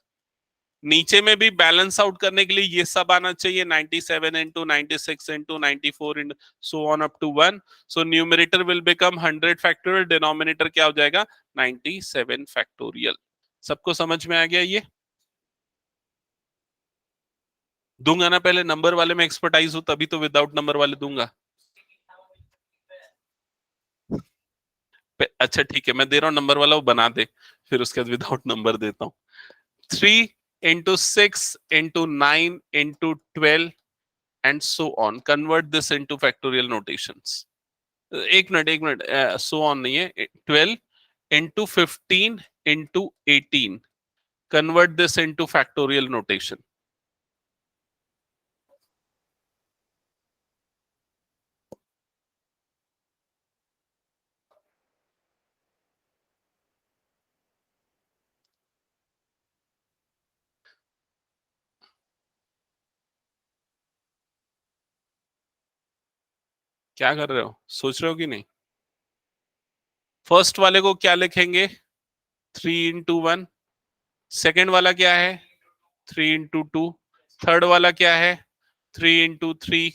नीचे में भी बैलेंस आउट करने के लिए ये सब आना चाहिए, 97 into 96 into 94 so on up to 1। So numerator will become 100 factorial, denominator क्या हो जाएगा 97 फैक्टोरियल। सबको समझ में आ गया ये? दूंगा ना, पहले नंबर वाले में एक्सपर्टाइज हो तभी तो विदाउट नंबर वाले दूंगा। अच्छा ठीक है, मैं दे रहा हूं नंबर वाला, वो बना दे, फिर उसके बाद विदाउट नंबर देता हूं। 3 into 6 into 9 into 12 and so on. Convert this into factorial notations. एक मिनट, so on नहीं है, 12 into 15 into 18. Convert this into factorial notation. क्या कर रहे हो, सोच रहे हो कि नहीं? फर्स्ट वाले को क्या लिखेंगे, 3 into 1। सेकेंड वाला क्या है, 3 into 2। थर्ड वाला क्या है, 3 into 3।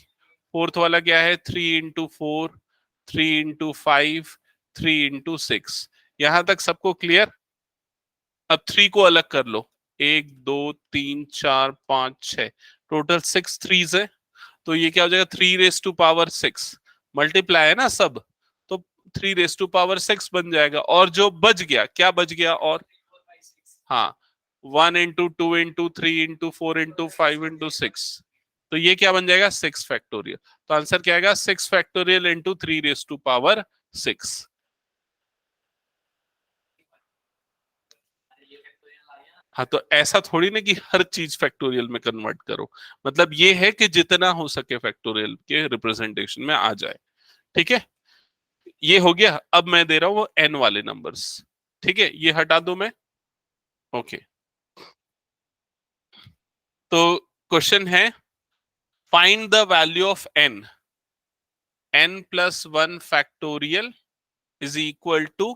फोर्थ वाला क्या है, 3 into 4, 3 into 5, 3 into 6। यहां तक सबको क्लियर? अब 3 को अलग कर लो, 1 2 3 4 5 6, टोटल 6 3s है, तो ये क्या हो जाएगा 3 रेस टू पावर 6। मल्टीप्लाई है ना सब, तो 3 रेस टू पावर 6 बन जाएगा। और जो बच गया, क्या बच गया, और हाँ 1 into 2 into 3 into 4 into 5 into 6, तो ये क्या बन जाएगा 6 फैक्टोरियल। तो आंसर क्या आएगा 6 factorial into 3 raise to power 6। हाँ, तो ऐसा थोड़ी ना कि हर चीज फैक्टोरियल में कन्वर्ट करो, मतलब ये है कि जितना हो सके फैक्टोरियल के रिप्रेजेंटेशन में आ जाए। ठीक है, ये हो गया। अब मैं दे रहा हूं वो एन वाले नंबर्स। ठीक है, ये हटा दो मैं। ओके, तो क्वेश्चन है find the value of N, N plus 1 factorial is equal to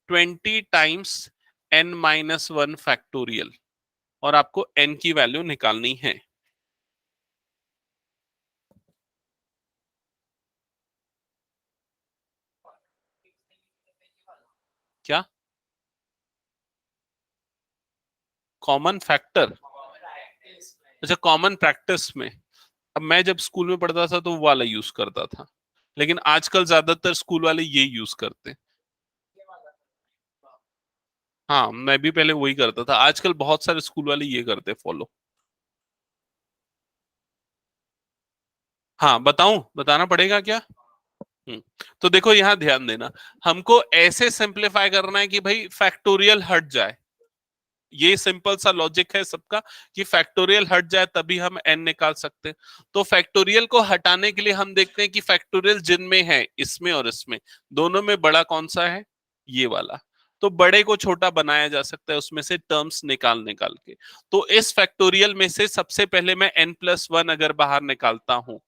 20 times N minus 1 factorial, और आपको एन की वैल्यू निकालनी है। क्या कॉमन फैक्टर? अच्छा, कॉमन प्रैक्टिस में, अब मैं जब स्कूल में पढ़ता था तो वो वाला यूज करता था, लेकिन आजकल ज्यादातर स्कूल वाले ये यूज करते हैं। हाँ, मैं भी पहले वही करता था, आजकल बहुत सारे स्कूल वाले ये करते फॉलो। हाँ बताऊं, बताना पड़ेगा क्या? हम्म, तो देखो यहां ध्यान देना, हमको ऐसे सिंपलीफाई करना है कि भाई फैक्टोरियल हट जाए। ये सिंपल सा लॉजिक है सबका कि फैक्टोरियल हट जाए तभी हम एन निकाल सकते हैं। तो फैक्टोरियल को हटाने के लिए हम देखते हैं कि फैक्टोरियल जिनमें है, इसमें और इसमें, दोनों में बड़ा कौन सा है, ये वाला। तो बड़े को छोटा बनाया जा सकता है उसमें से टर्म्स निकाल निकाल के। तो इस फैक्टोरियल में से सबसे पहले मैं n प्लस 1 अगर बाहर निकालता हूं,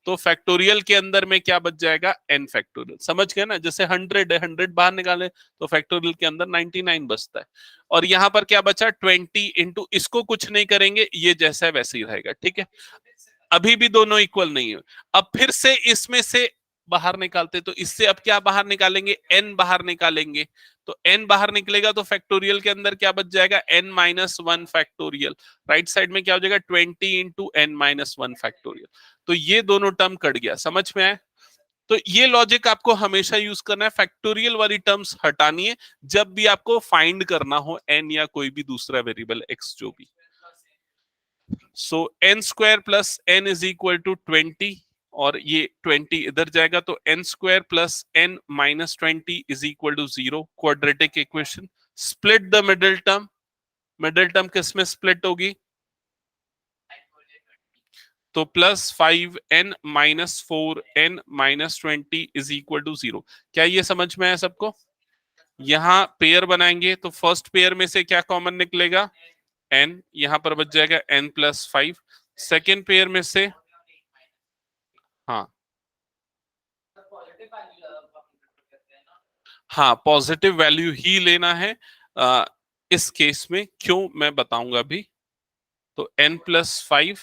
तो फैक्टोरियल के अंदर में क्या बच जाएगा, n फैक्टोरियल। समझ गए ना, जैसे 100 है, 100 बाहर निकाले तो फैक्टोरियल के अंदर 99 बचता है। और यहां पर क्या बचा 20 इंटू, इसको कुछ नहीं करेंगे, ये जैसा है वैसे ही रहेगा। ठीक है, अभी भी दोनों इक्वल नहीं है। अब फिर से इसमें से बाहर निकालते, तो इससे अब क्या बाहर निकालेंगे, n बाहर निकालेंगे। तो n बाहर निकलेगा तो फैक्टोरियल के अंदर क्या बच जाएगा, n minus 1 factorial. Right side में क्या हो जाएगा 20 इंटू n माइनस 1 फैक्टोरियल। तो ये दोनों टर्म कट गया, समझ में आया? तो ये लॉजिक आपको हमेशा यूज करना है, फैक्टोरियल वाली टर्म्स हटानी है जब भी आपको फाइंड करना हो n या कोई भी दूसरा वेरिएबल x जो भी। So n square plus n is equal to 20, और ये 20 इधर जाएगा तो n square plus n minus 20 is equal to 0, quadratic equation. Split the middle term किस में स्प्लिट होगी? तो plus 5n minus 4n minus 20 is equal to 0। क्या ये समझ में है सबको? यहां पेयर बनाएंगे तो फर्स्ट पेयर में से क्या कॉमन निकलेगा? n, यहां पर बच जाएगा n प्लस 5। सेकेंड पेयर में से, हाँ हाँ, पॉजिटिव वैल्यू ही लेना है इस केस में। क्यों, मैं बताऊंगा अभी। तो n प्लस 5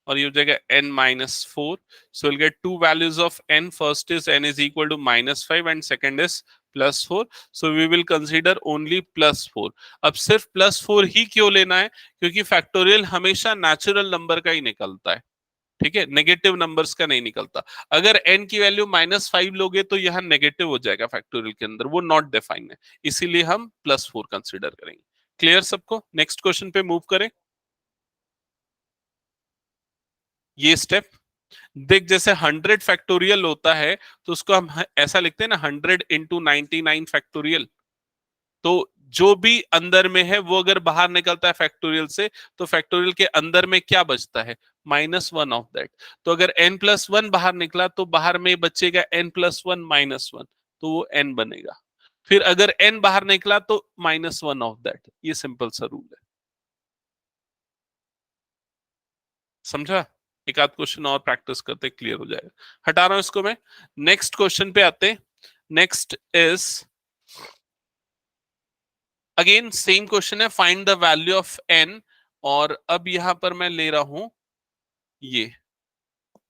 और ये हो जाएगा n minus 4। So will get two values of n। First is n is equal to minus 5 and second is plus 4। So we will consider only plus 4। अब सिर्फ प्लस 4 ही क्यों लेना है? क्योंकि फैक्टोरियल हमेशा नेचुरल नंबर का ही निकलता है, ठीक है, नेगेटिव नंबर्स का नहीं निकलता। अगर n की वैल्यू माइनस 5 लोगे तो यहां नेगेटिव हो जाएगा फैक्टोरियल के अंदर, वो नॉट डिफाइंड है, इसीलिए हम प्लस 4 कंसिडर करेंगे। क्लियर सबको? नेक्स्ट क्वेश्चन पे मूव करें। ये स्टेप देख, जैसे 100 फैक्टोरियल होता है तो उसको हम ऐसा लिखते हैं ना, 100 इंटू 99 फैक्टोरियल। तो जो भी अंदर में है वो अगर बाहर निकलता है फैक्टोरियल से, तो फैक्टोरियल के अंदर में क्या बचता है? Minus one of that. तो अगर n प्लस वन बाहर निकला तो बाहर में बचेगा n plus one minus one, तो वो n बनेगा। फिर अगर n बाहर निकला तो माइनस वन ऑफ दैट। ये सिंपल सा रूल है, समझा? एक आध क्वेश्चन और प्रैक्टिस करते क्लियर हो जाएगा। हटा रहा हूं इसको मैं। नेक्स्ट क्वेश्चन पे आते। Next is again same question है, find the value of n। और अब यहां पर मैं ले रहा हूं ये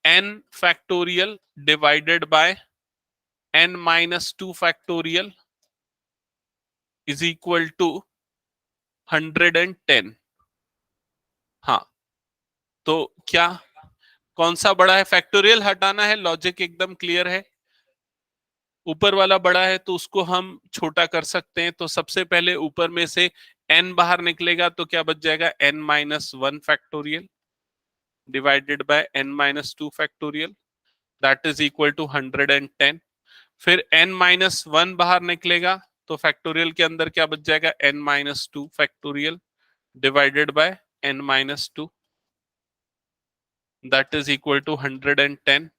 n factorial divided by n minus 2 factorial is equal to 110। हाँ, तो क्या, कौन सा बड़ा है? फैक्टोरियल हटाना है, लॉजिक एकदम क्लियर है। ऊपर वाला बड़ा है तो उसको हम छोटा कर सकते हैं। तो सबसे पहले ऊपर में से n बाहर निकलेगा तो क्या बच जाएगा? n minus 1 factorial divided by n minus 2 factorial, that is equal to 110। फिर n माइनस 1 बाहर निकलेगा तो फैक्टोरियल के अंदर क्या बच जाएगा? n minus 2 factorial divided by n minus 2, that is equal to 110।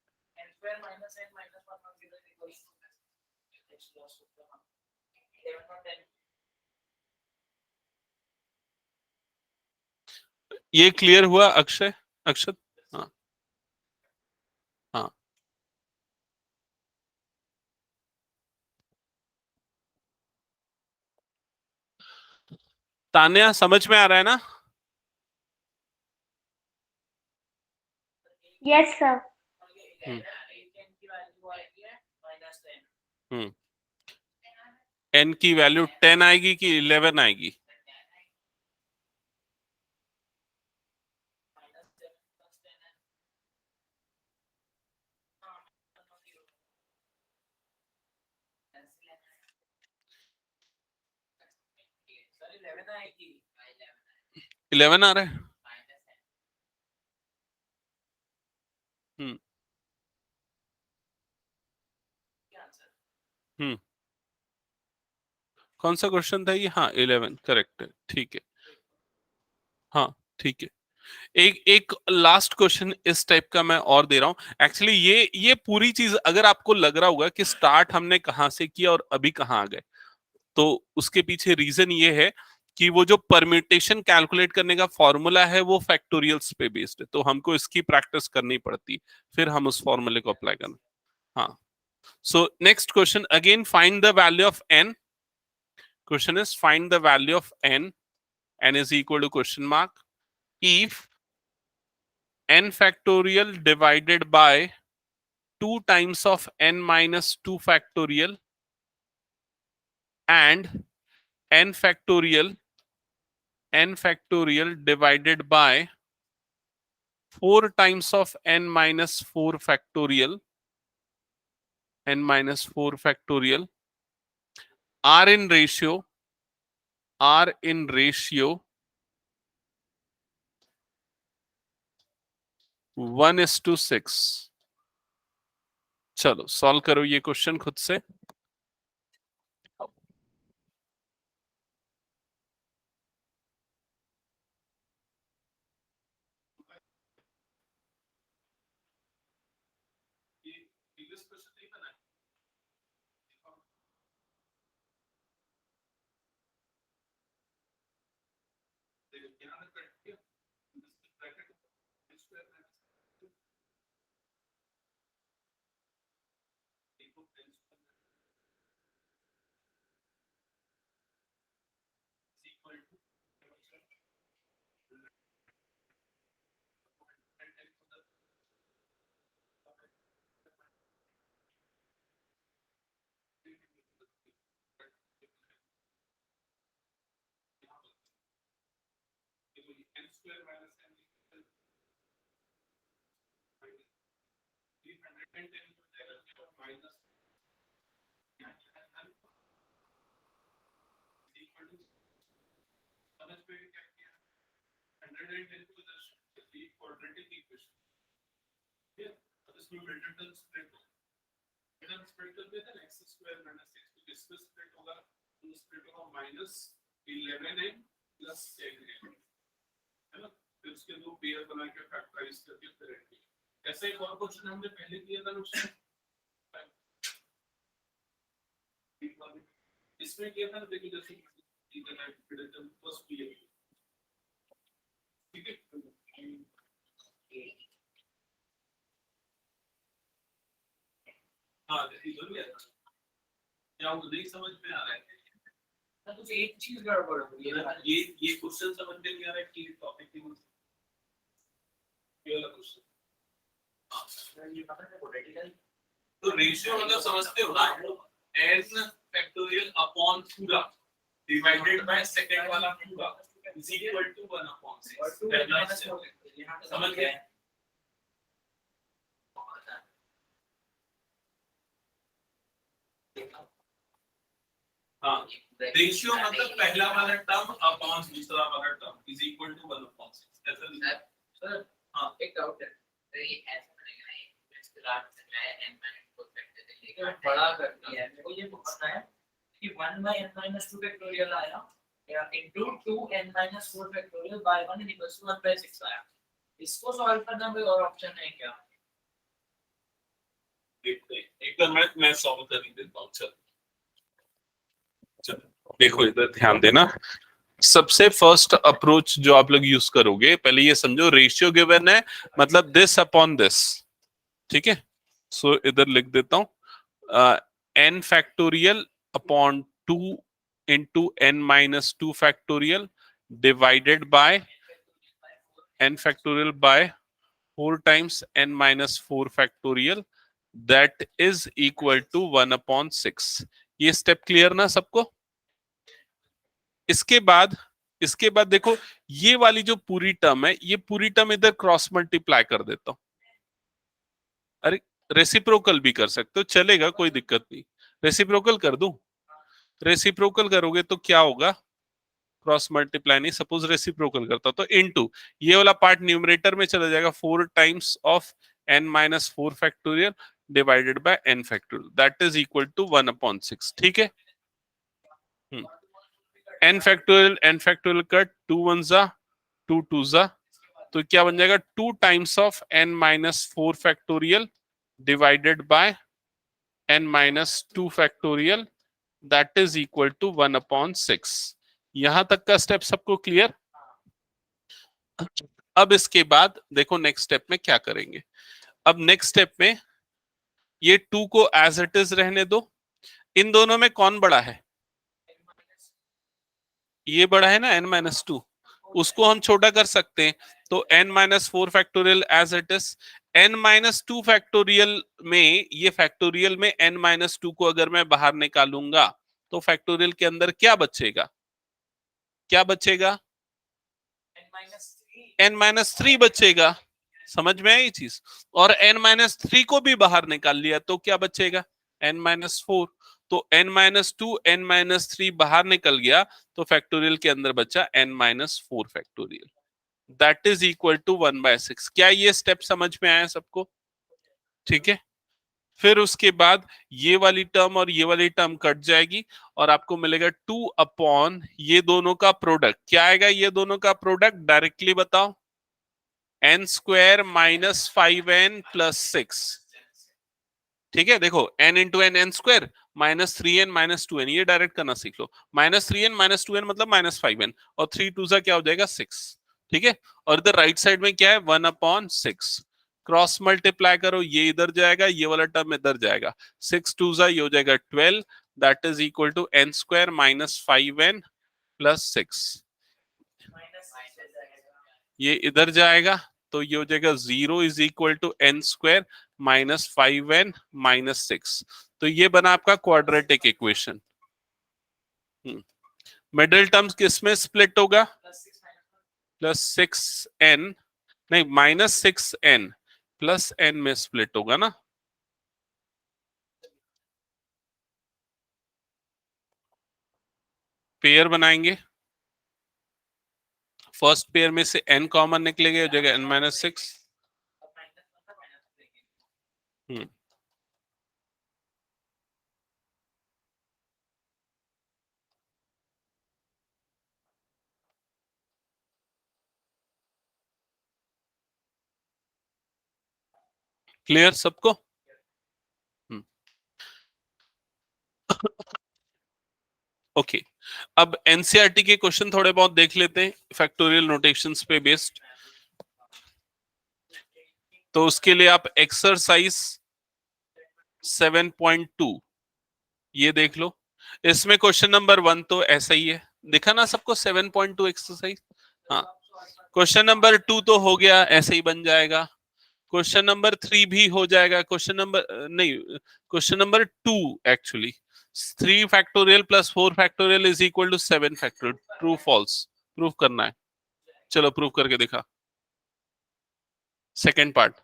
ये क्लियर हुआ अक्षय? अक्षत? हाँ हाँ, तान्या समझ में आ रहा है ना? Yes, sir. हम्म हम्म n की वैल्यू 10 आएगी कि 11 आएगी? इलेवन आ रहा है। हम्म हम्म कौन सा क्वेश्चन था ये? हाँ, 11 करेक्ट है, ठीक है। हाँ ठीक है। एक एक लास्ट क्वेश्चन इस टाइप का मैं और दे रहा हूं। एक्चुअली ये पूरी चीज अगर आपको लग रहा होगा कि स्टार्ट हमने कहाँ से किया और अभी कहाँ आ गए, तो उसके पीछे रीजन ये है कि वो जो परम्यूटेशन कैलकुलेट करने का फॉर्मूला है वो फैक्टोरियल्स पे बेस्ड है, तो हमको इसकी प्रैक्टिस करनी पड़ती, फिर हम उस फॉर्मूले को अप्लाई करना। हाँ, so next question again, find the value of n। Question is find the value of n। n is equal to question mark if n factorial divided by 2 times of n minus 2 factorial and n factorial divided by 4 times of n minus 4 factorial are in ratio 1:6। चलो solve करो ये question खुद से। ऐसे एक और question हमने पहले किया था उसमें, इसमें किया था देखिए जैसे ठीक है। हाँ इधर भी आता क्या वो नहीं समझ में आ रहा है। तो एक चीज गड़बड़ हो गई है, ये क्वेश्चन समझ में नहीं आ रहा है कि टॉपिक की वाला क्वेश्चन। तो रेशियो मतलब समझते हो ना, n फैक्टोरियल अपॉन पूरा डिवाइडेड बाय सेकंड वाला पूरा इज इक्वल टू 1 अपॉन 6। समझ गए? हाँ रेशियो मतलब पहला वाला टर्म अपॉन दूसरा वाला term is equal to 1 upon 6। ऐसा लिखा है सर। हाँ एक डाउट है, तो ये ऐसा बनेगा ना, ये इसके लास्ट से मैं n - 4 फैक्टर लेके बड़ा कर दिया है। मेरे को ये पूछना है कि 1/n - 2 फैक्टोरियल आया या into 2n - 4 factorial by 1 equals to 1/6 आया। इसको सॉल्व करना कोई और ऑप्शन है क्या? एक मिनट मैं सॉल्व कर देता हूं। चलो देखो इधर ध्यान देना। सबसे फर्स्ट अप्रोच जो आप लोग यूज करोगे, पहले ये समझो रेशियो गिवन है मतलब दिस अपॉन दिस, ठीक है। सो इधर लिख देता हूं n factorial upon 2 into n - 2 factorial divided by n factorial by 4 times n - 4 factorial that is equal to 1 upon 6। ये स्टेप क्लियर ना सबको? इसके बाद देखो ये वाली जो पूरी टर्म है, ये पूरी टर्म इधर क्रॉस मल्टीप्लाई कर देता हूं। अरे रेसिप्रोकल भी कर सकते हो, चलेगा, कोई दिक्कत नहीं। रेसिप्रोकल कर दूं? रेसिप्रोकल करोगे तो क्या होगा? क्रॉस मल्टीप्लाई नहीं, सपोज रेसिप्रोकल करता तो इनटू ये वाला पार्ट न्यूमरेटर में चला जाएगा 4 times of n - 4 factorial divided by n factorial that is equal to 1 upon 6। ठीक है। n फैक्टोरियल कट 2 1 जा 2 2 जा, तो क्या बन जाएगा 2 times of n - 4 factorial divided by n - 2 factorial that is equal to 1 upon 6। यहां तक का स्टेप सबको क्लियर? अब इसके बाद देखो नेक्स्ट स्टेप में क्या करेंगे। अब नेक्स्ट स्टेप में ये 2 को एज इट इज रहने दो। इन दोनों में कौन बड़ा है? ये बड़ा है ना n - 2, उसको हम छोटा कर सकते हैं। तो n - 4 factorial as it is. n - 2 factorial में, ये फैक्टोरियल में n - 2 को अगर मैं बाहर निकालूंगा तो फैक्टोरियल के अंदर क्या बचेगा? क्या बचेगा? n - 3 बचेगा। समझ में आई चीज? और n - 3 को भी बाहर निकाल लिया तो क्या बचेगा? n - 4। तो n - 2 n - 3 बाहर निकल गया तो फैक्टोरियल के अंदर बचा n - 4 factorial that is equal to 1/6। क्या ये स्टेप समझ में आया सबको? ठीक है। फिर उसके बाद ये वाली टर्म और ये वाली टर्म कट जाएगी और आपको मिलेगा 2 अपॉन ये दोनों का प्रोडक्ट। क्या आएगा ये दोनों का प्रोडक्ट, डायरेक्टली बताओ। N square minus 5n+6। ठीक है, देखो n into N N square -3n -2n, ये डायरेक्ट करना सीख लो। -3n -2n मतलब -5n, और 3 2 क्या हो जाएगा 6। ठीक है, और इधर राइट साइड में क्या है 1/6। क्रॉस मल्टीप्लाई करो, ये इधर जाएगा, ये वाला टर्म इधर जाएगा। 6 2 ये हो जाएगा 12, that is equal to n square -5n+6। ये इधर जाएगा तो ये हो जाएगा 0 is equal to n square -5n-6। तो ये बना आपका क्वाड्रेटिक इक्वेशन। मिडिल टर्म्स किसमें स्प्लिट होगा, +6n, नहीं -6n+n में स्प्लिट होगा ना। पेयर बनाएंगे, फर्स्ट पेयर में से n कॉमन निकलेगा, हो जाएगा n-6। क्लियर सबको? ओके, अब एनसीईआरटी के क्वेश्चन थोड़े बहुत देख लेते हैं फैक्टोरियल नोटेशंस पे बेस्ड। तो उसके लिए आप एक्सरसाइज 7.2 ये देख लो। इसमें क्वेश्चन नंबर 1 तो ऐसा ही है, दिखा ना सबको 7.2 एक्सरसाइज। हाँ, क्वेश्चन नंबर 2 तो हो गया, ऐसे ही बन जाएगा। क्वेश्चन नंबर 3 भी हो जाएगा। क्वेश्चन नंबर नहीं, question number 2 actually 3 factorial plus 4 factorial is equal to 7 factorial, true false proof करना है। चलो प्रूफ करके दिखा, सेकेंड पार्ट।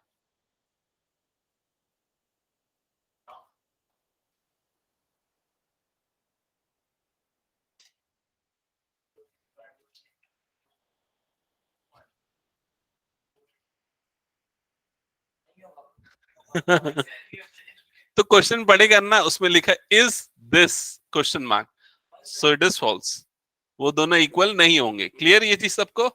तो क्वेश्चन पढ़ेगा ना, उसमें लिखा is this question mark, so it is false. वो दोनों इक्वल नहीं होंगे। क्लियर ये चीज सबको?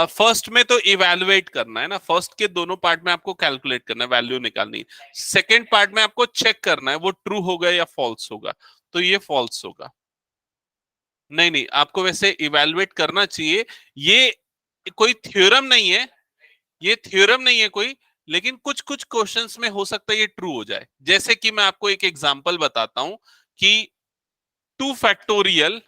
फर्स्ट में तो इवेलुएट करना है ना, फर्स्ट के दोनों पार्ट में आपको कैलकुलेट करना है, वैल्यू निकालनी है। सेकेंड पार्ट में आपको चेक करना है वो ट्रू होगा या फॉल्स होगा। तो ये फॉल्स होगा। नहीं नहीं, आपको वैसे इवेलुएट करना चाहिए। ये कोई थ्योरम नहीं है, ये थ्योरम नहीं है कोई, लेकिन कुछ कुछ क्वेश्चंस में हो सकता है ये ट्रू हो जाए। जैसे कि मैं आपको एक एग्जांपल बताता हूं कि 2 factorial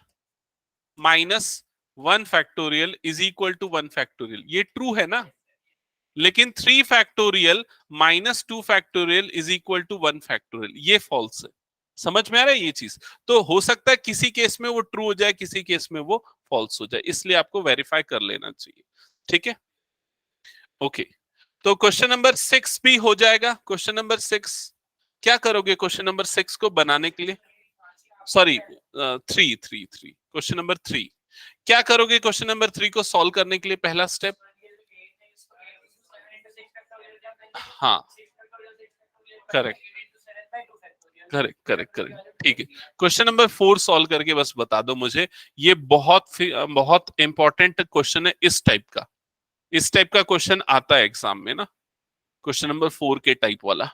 -1 factorial is equal to 1 factorial, ये ट्रू है ना। लेकिन 3 factorial -2 factorial is equal to 1 factorial, ये फॉल्स है। समझ में आ रहा है ये चीज? तो हो सकता है किसी केस में वो ट्रू हो जाए, किसी केस में वो फॉल्स हो जाए, इसलिए आपको वेरीफाई कर लेना चाहिए। ठीक है, ओके। तो क्वेश्चन नंबर 6 भी हो जाएगा। क्वेश्चन नंबर 6 क्या करोगे क्वेश्चन नंबर 6 को बनाने के लिए? सॉरी, 3 क्वेश्चन नंबर 3 क्या करोगे क्वेश्चन नंबर 3 को सॉल्व करने के लिए? पहला स्टेप, हाँ करेक्ट करेक्ट करेक्ट करेक्ट, ठीक है। क्वेश्चन नंबर 4 सॉल्व करके बस बता दो मुझे। ये बहुत इंपॉर्टेंट क्वेश्चन है इस टाइप का। इस टाइप का क्वेश्चन आता है एग्जाम में ना, क्वेश्चन नंबर 4 के टाइप वाला।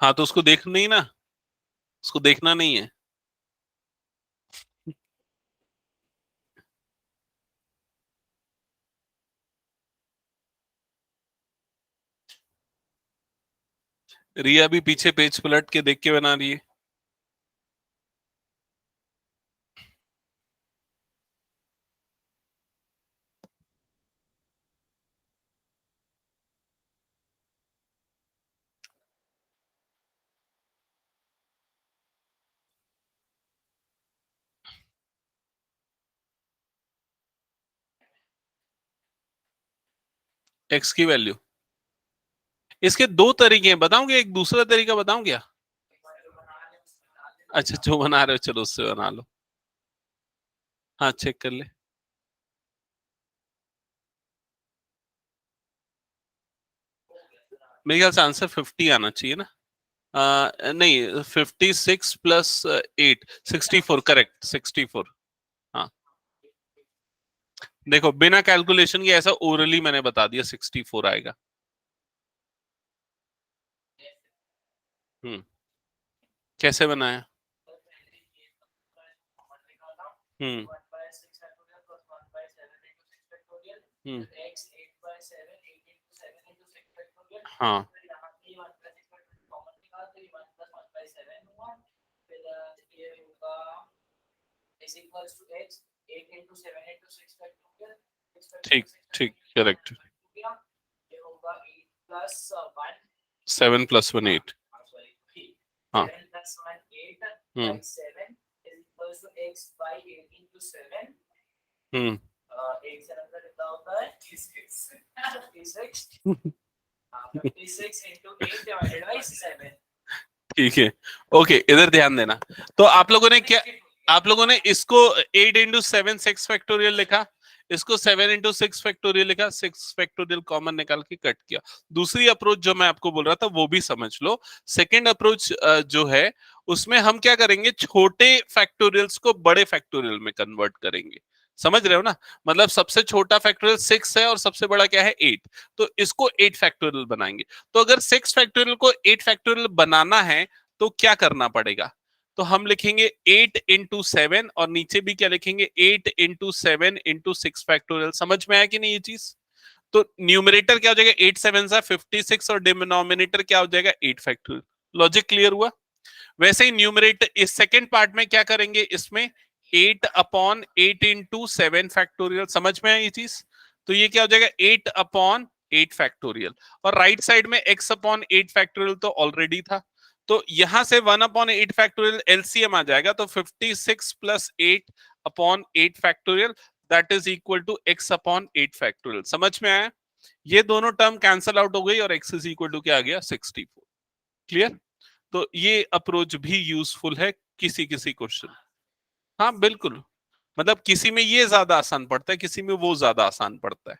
हाँ तो उसको देखना नहीं ना, उसको देखना नहीं है। रिया भी पीछे पेज पलट के देख के बना रही है। x की वैल्यू, इसके दो तरीके हैं, बताऊंगे एक दूसरा तरीका बताऊं क्या? अच्छा जो बना रहे हो चलो उससे बना लो। हाँ चेक कर ले। मेरे ख्याल से आंसर 50 आना चाहिए ना। नहीं 56 प्लस 8 64, करेक्ट 64। हाँ देखो बिना कैलकुलेशन के ऐसा ओरली मैंने बता दिया 64 आएगा। हम्म। कैसे बनाया? हम्म। हम्म। हाँ ठीक ठीक करेक्ट। 7 प्लस 1 8। हाँ। हम्म। हम्म। ठीक है। ओके इधर ध्यान देना। तो आप लोगों ने क्या, आप लोगों ने इसको 8 इंटू 7 6 फैक्टोरियल लिखा, इसको 7 इंटू 6 फैक्टोरियल लिखा, 6 फैक्टोरियल कॉमन निकाल के कट किया। दूसरी अप्रोच जो मैं आपको बोल रहा था वो भी समझ लो। सेकेंड अप्रोच जो है उसमें हम क्या करेंगे, छोटे फैक्टोरियल्स को बड़े फैक्टोरियल में कन्वर्ट करेंगे। समझ रहे हो ना? मतलब सबसे छोटा फैक्टोरियल 6 है और सबसे बड़ा क्या है 8, तो इसको 8 फैक्टोरियल बनाएंगे। तो अगर 6 फैक्टोरियल को 8 फैक्टोरियल बनाना है तो क्या करना पड़ेगा? तो हम लिखेंगे 8 इंटू 7 और नीचे भी क्या लिखेंगे 8 इंटू 7 इंटू 6 फैक्टोरियल। समझ में आया कि नहीं ये चीज? तो न्यूमरेटर क्या हो जाएगा 8 7 सा 56 और डिनोमिनेटर क्या हो जाएगा 8 फैक्टोरियल। लॉजिक क्लियर हुआ? वैसे ही न्यूमरेटर इस सेकेंड पार्ट में क्या करेंगे, इसमें 8 अपॉन 8 इंटू 7 फैक्टोरियल। समझ में आई ये चीज? तो ये क्या हो जाएगा 8 अपॉन 8 फैक्टोरियल। और राइट साइड में x अपॉन 8 फैक्टोरियल तो ऑलरेडी था, तो यहां से 1 अपॉन 8 फैक्टोरियल एलसीएम आ जाएगा, तो 56 plus 8 upon 8 factorial that is equal to x upon 8 factorial. समझ में आया? ये दोनों टर्म कैंसल आउट हो गई और x इज इक्वल टू क्या आ गया 64। क्लियर? तो ये अप्रोच भी यूजफुल है किसी किसी क्वेश्चन। हाँ बिल्कुल, मतलब किसी में ये ज्यादा आसान पड़ता है, किसी में वो ज्यादा आसान पड़ता है,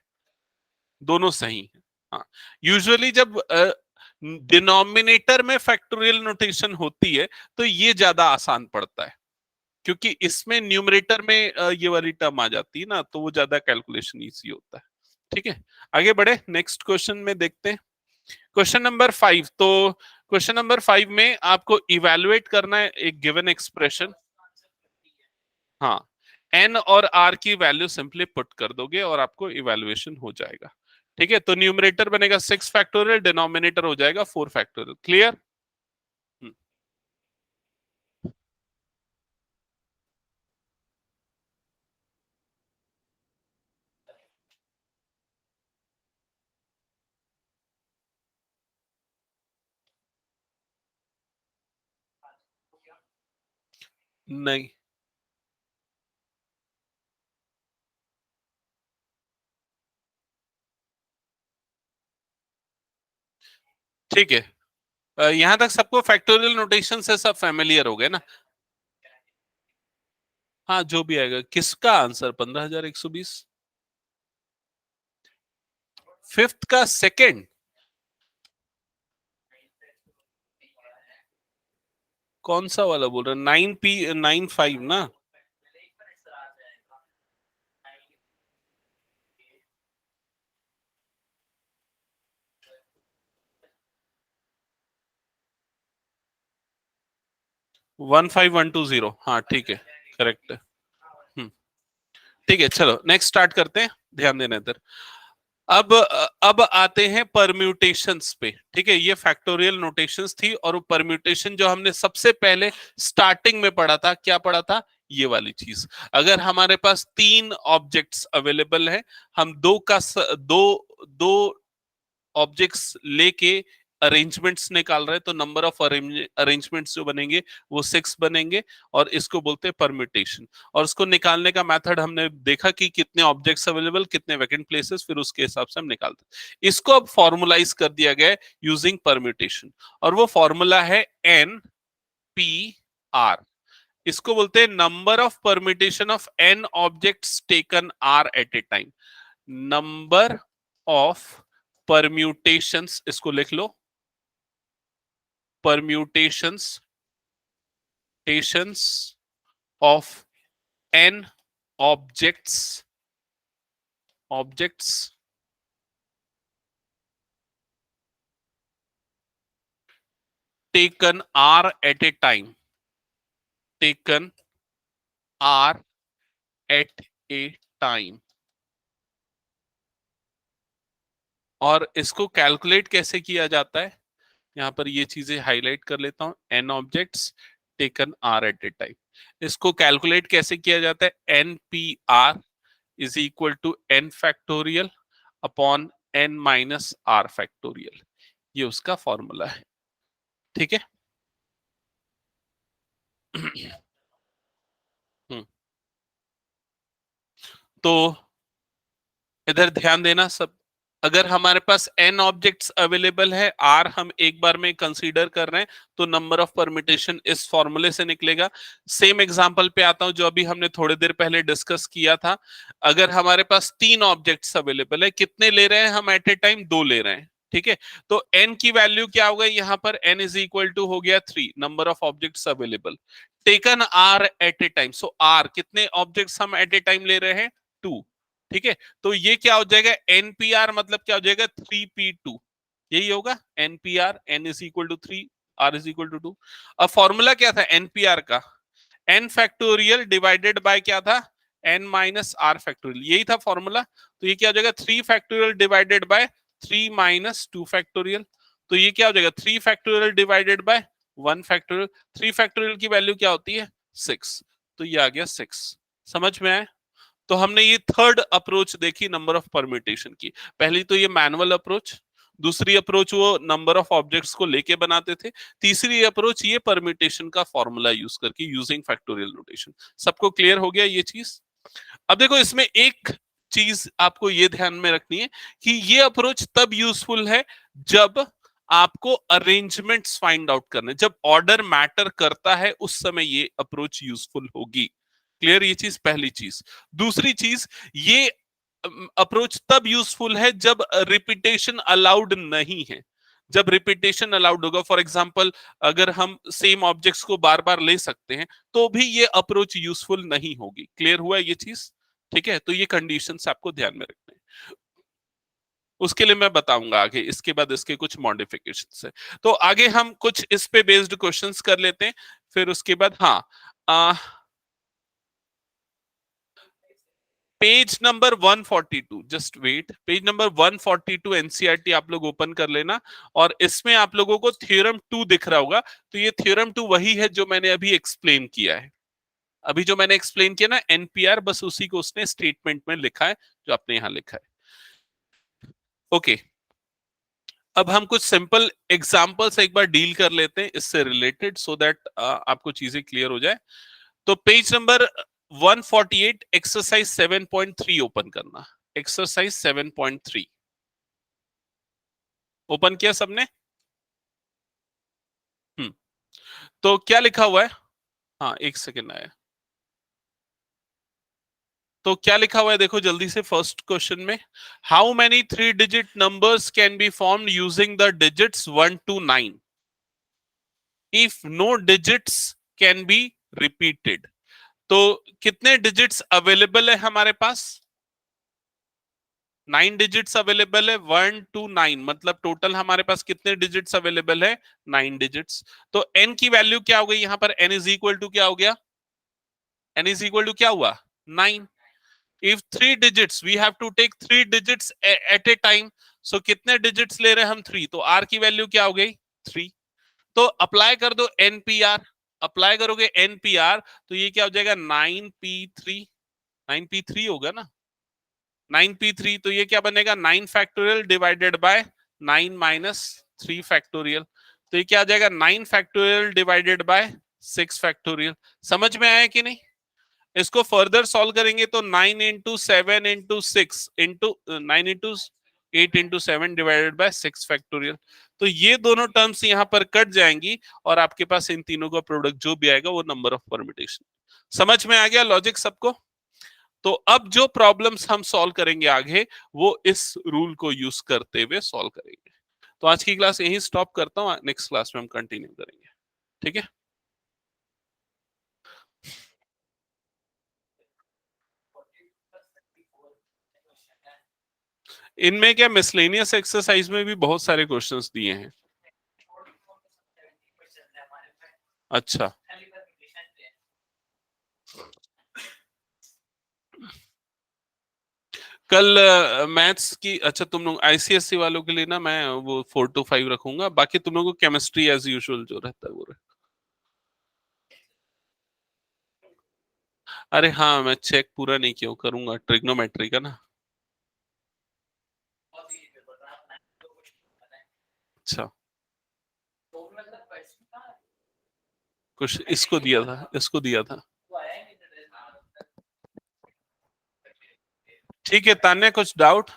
दोनों सही है। हाँ यूजुअली जब डिनोमिनेटर में फैक्टोरियल नोटेशन होती है तो ये ज्यादा आसान पड़ता है, क्योंकि इसमें न्यूमरेटर में ये वाली टर्म आ जाती है ना, तो वो ज्यादा कैलकुलेशन इजी होता है। ठीक है, आगे बढ़े नेक्स्ट क्वेश्चन में देखते हैं। Question number 5। तो क्वेश्चन नंबर 5 में आपको इवेलुएट करना है एक गिवन एक्सप्रेशन। हाँ एन और आर की वैल्यू सिंपली पुट कर दोगे और आपको इवेल्युएशन हो जाएगा। ठीक है, तो न्यूमरेटर बनेगा 6 फैक्टोरियल, डिनोमिनेटर हो जाएगा 4 फैक्टोरियल। क्लियर? नहीं ठीक है, यहां तक सबको फैक्टोरियल नोटेशन से सब फैमिलियर हो गए ना? हाँ जो भी आएगा। किसका आंसर 15,120? फिफ्थ का सेकंड? कौन सा वाला बोल रहे हैं? 9P 95 ना? 15120, हाँ ठीक है, करेक्ट है। हम्म, ठीक है चलो नेक्स्ट स्टार्ट करते हैं, ध्यान देना इधर। अब आते हैं परम्यूटेशंस पे। ठीक है, ये फैक्टोरियल नोटेशंस थी, और परम्यूटेशन जो हमने सबसे पहले स्टार्टिंग में पढ़ा था, क्या पढ़ा था? ये वाली चीज। अगर हमारे पास 3 ऑब्जेक्ट्स अवेलेबल है, हम दो दो ऑब्जेक्ट्स लेके अरेंजमेंट्स निकाल रहे हैं तो नंबर ऑफ अरेंजमेंट्स जो बनेंगे वो 6 बनेंगे और इसको बोलते हैं परम्यूटेशन। और उसको निकालने का मेथड हमने देखा कि कितने ऑब्जेक्ट्स अवेलेबल, कितने वैकेंट प्लेसेस, फिर उसके हिसाब से हम निकालते हैं। इसको अब फॉर्मुलाइज कर दिया गया है यूजिंग परम्यूटेशन और वो फॉर्मूला है एन पी आर। इसको बोलते हैं number of permutation of N objects taken R at a time. Number of permutations, इसको लिख लो, permutations of n objects taken r at a time, taken r at a time। और इसको calculate कैसे किया जाता है, यहां पर ये चीजें हाईलाइट कर लेता हूं। n objects taken r at a time, इसको कैलकुलेट कैसे किया जाता है, n p r is equal to n factorial upon n minus r factorial. ये उसका फॉर्मूला है, ठीक है। तो इधर ध्यान देना सब। अगर हमारे पास n ऑब्जेक्ट्स अवेलेबल है, r हम एक बार में कंसीडर कर रहे हैं, तो नंबर ऑफ परम्यूटेशन इस फॉर्मूले से निकलेगा। सेम एग्जांपल पे आता हूं जो अभी हमने थोड़ी देर पहले डिस्कस किया था। अगर हमारे पास 3 ऑब्जेक्ट्स अवेलेबल है, कितने ले रहे हैं हम एट ए टाइम, 2 ले रहे हैं, ठीक है। तो n की वैल्यू क्या होगा, यहाँ पर n इज इक्वल टू हो गया 3, number of objects available taken r at a time. So r कितने ऑब्जेक्ट्स हम एट ए टाइम ले रहे हैं, 2, ठीक है। तो ये क्या हो जाएगा, एनपीआर मतलब क्या हो जाएगा, 3p2, यही होगा NPR. N is equal to 3, R is equal to 2। अब फॉर्मूला क्या था एनपीआर का, एन फैक्टोरियल डिवाइडेड बाय क्या था, एन माइनस आर फैक्टोरियल, यही था फॉर्मूला। तो ये क्या हो जाएगा, 3 factorial divided bye 3 minus 2 factorial. तो ये क्या हो जाएगा, 3 factorial divided bye 1 factorial. 3 factorial की वैल्यू क्या होती है, 6। तो ये आ गया 6। समझ में आया। तो हमने ये थर्ड अप्रोच देखी नंबर ऑफ परम्यूटेशन की। पहली तो ये मैनुअल अप्रोच, दूसरी अप्रोच वो नंबर ऑफ ऑब्जेक्ट्स को लेके बनाते थे, तीसरी अप्रोच ये परम्यूटेशन का फॉर्मूला यूज करके यूजिंग फैक्टोरियल नोटेशन। सबको क्लियर हो गया ये चीज। अब देखो इसमें एक चीज आपको ये ध्यान में रखनी है कि ये अप्रोच तब यूजफुल है जब आपको अरेंजमेंट्स फाइंड आउट करने, जब ऑर्डर मैटर करता है उस समय ये अप्रोच यूजफुल होगी। क्लियर ये चीज, पहली चीज। दूसरी चीज, ये अप्रोच तब यूजफुल है जब रिपीटेशन अलाउड नहीं है। जब रिपीटेशन अलाउड होगा, फॉर एग्जांपल अगर हम सेम ऑब्जेक्ट्स को बार बार ले सकते हैं तो भी ये अप्रोच यूजफुल नहीं होगी। क्लियर हुआ ये चीज, ठीक है। तो ये कंडीशंस आपको ध्यान में रखने हैं, उसके लिए मैं बताऊंगा आगे, इसके बाद इसके कुछ मॉडिफिकेशन है। तो आगे हम कुछ इस पे बेस्ड क्वेश्चंस कर लेते हैं, फिर उसके बाद हाँ page number 142, just wait, page number 142 NCERT आप लोग ओपन कर लेना। और इसमें आप लोगों को थ्योरम 2 दिख रहा होगा। तो ये थ्योरम 2 वही है जो मैंने अभी एक्सप्लेन किया है। अभी जो मैंने एक्सप्लेन किया ना एनपीआर, बस उसी को उसने स्टेटमेंट में लिखा है जो आपने यहां लिखा है। ओके, अब हम कुछ सिंपल एग्जांपल्स एक बार डील कर लेते हैं इससे रिलेटेड, सो दैट आपको चीजें क्लियर हो जाए। तो पेज नंबर 148 एक्सरसाइज 7.3 ओपन करना। एक्सरसाइज 7.3 ओपन किया सबने। तो क्या लिखा हुआ है, हाँ एक सेकेंड आया। तो क्या लिखा हुआ है देखो जल्दी से, फर्स्ट क्वेश्चन में, how many 3 digit numbers can be formed using the digits 1 to 9 if no digits can be repeated. तो कितने डिजिट्स अवेलेबल है हमारे पास, 9 डिजिट्स अवेलेबल है, 1 to 9, मतलब टोटल हमारे पास कितने डिजिट्स अवेलेबल है, 9 डिजिट्स। तो n की वैल्यू क्या हो गई यहां पर, n इज इक्वल टू क्या हो गया, n इज इक्वल टू क्या हुआ, 9। If 3 digits, we have to take 3 digits at a time. So कितने डिजिट्स ले रहे हैं हम, 3। तो r की वैल्यू क्या हो गई, 3। तो अप्लाई कर दो npr, अप्लाई करोगे npr तो ये क्या हो जाएगा, 9p3, 9p3 होगा ना, 9p3। तो ये क्या बनेगा, 9 factorial divided bye 9 minus 3 factorial, तो ये क्या आ जाएगा 9 फैक्टोरियल डिवाइडेड बाय 6 फैक्टोरियल। समझ में आया कि नहीं? इसको फर्दर सॉल्व करेंगे तो 9 into 7 into 6 into 9 into 8 into 7 divided by 6 factorial. तो ये दोनों टर्म्स यहाँ पर कट जाएंगी और आपके पास इन तीनों का प्रोडक्ट जो भी आएगा वो नंबर ऑफ परम्यूटेशन। समझ में आ गया लॉजिक सबको? तो अब जो प्रॉब्लम्स हम सॉल्व करेंगे आगे वो इस रूल को यूज करते हुए सॉल्व करेंगे। तो आज की क्लास यहीं स्टॉप करता हूँ, नेक्स्ट क्लास में हम कंटिन्यू करेंगे। ठीक है? इनमें क्या मिसलेनियस एक्सरसाइज में भी बहुत सारे क्वेश्चंस दिए हैं। अच्छा, कल मैथ्स की, अच्छा तुम लोग आईसीएससी वालों के लिए ना मैं वो 4 to 5 रखूंगा, बाकी तुम लोगों को केमिस्ट्री एज यूजुअल जो रहता है वो रहता। अरे हाँ, मैं चेक पूरा नहीं किया, करूंगा ट्रिग्नोमेट्री का ना। अच्छा, कुछ इसको दिया था, इसको दिया था। ठीक है तान्या, कुछ डाउट?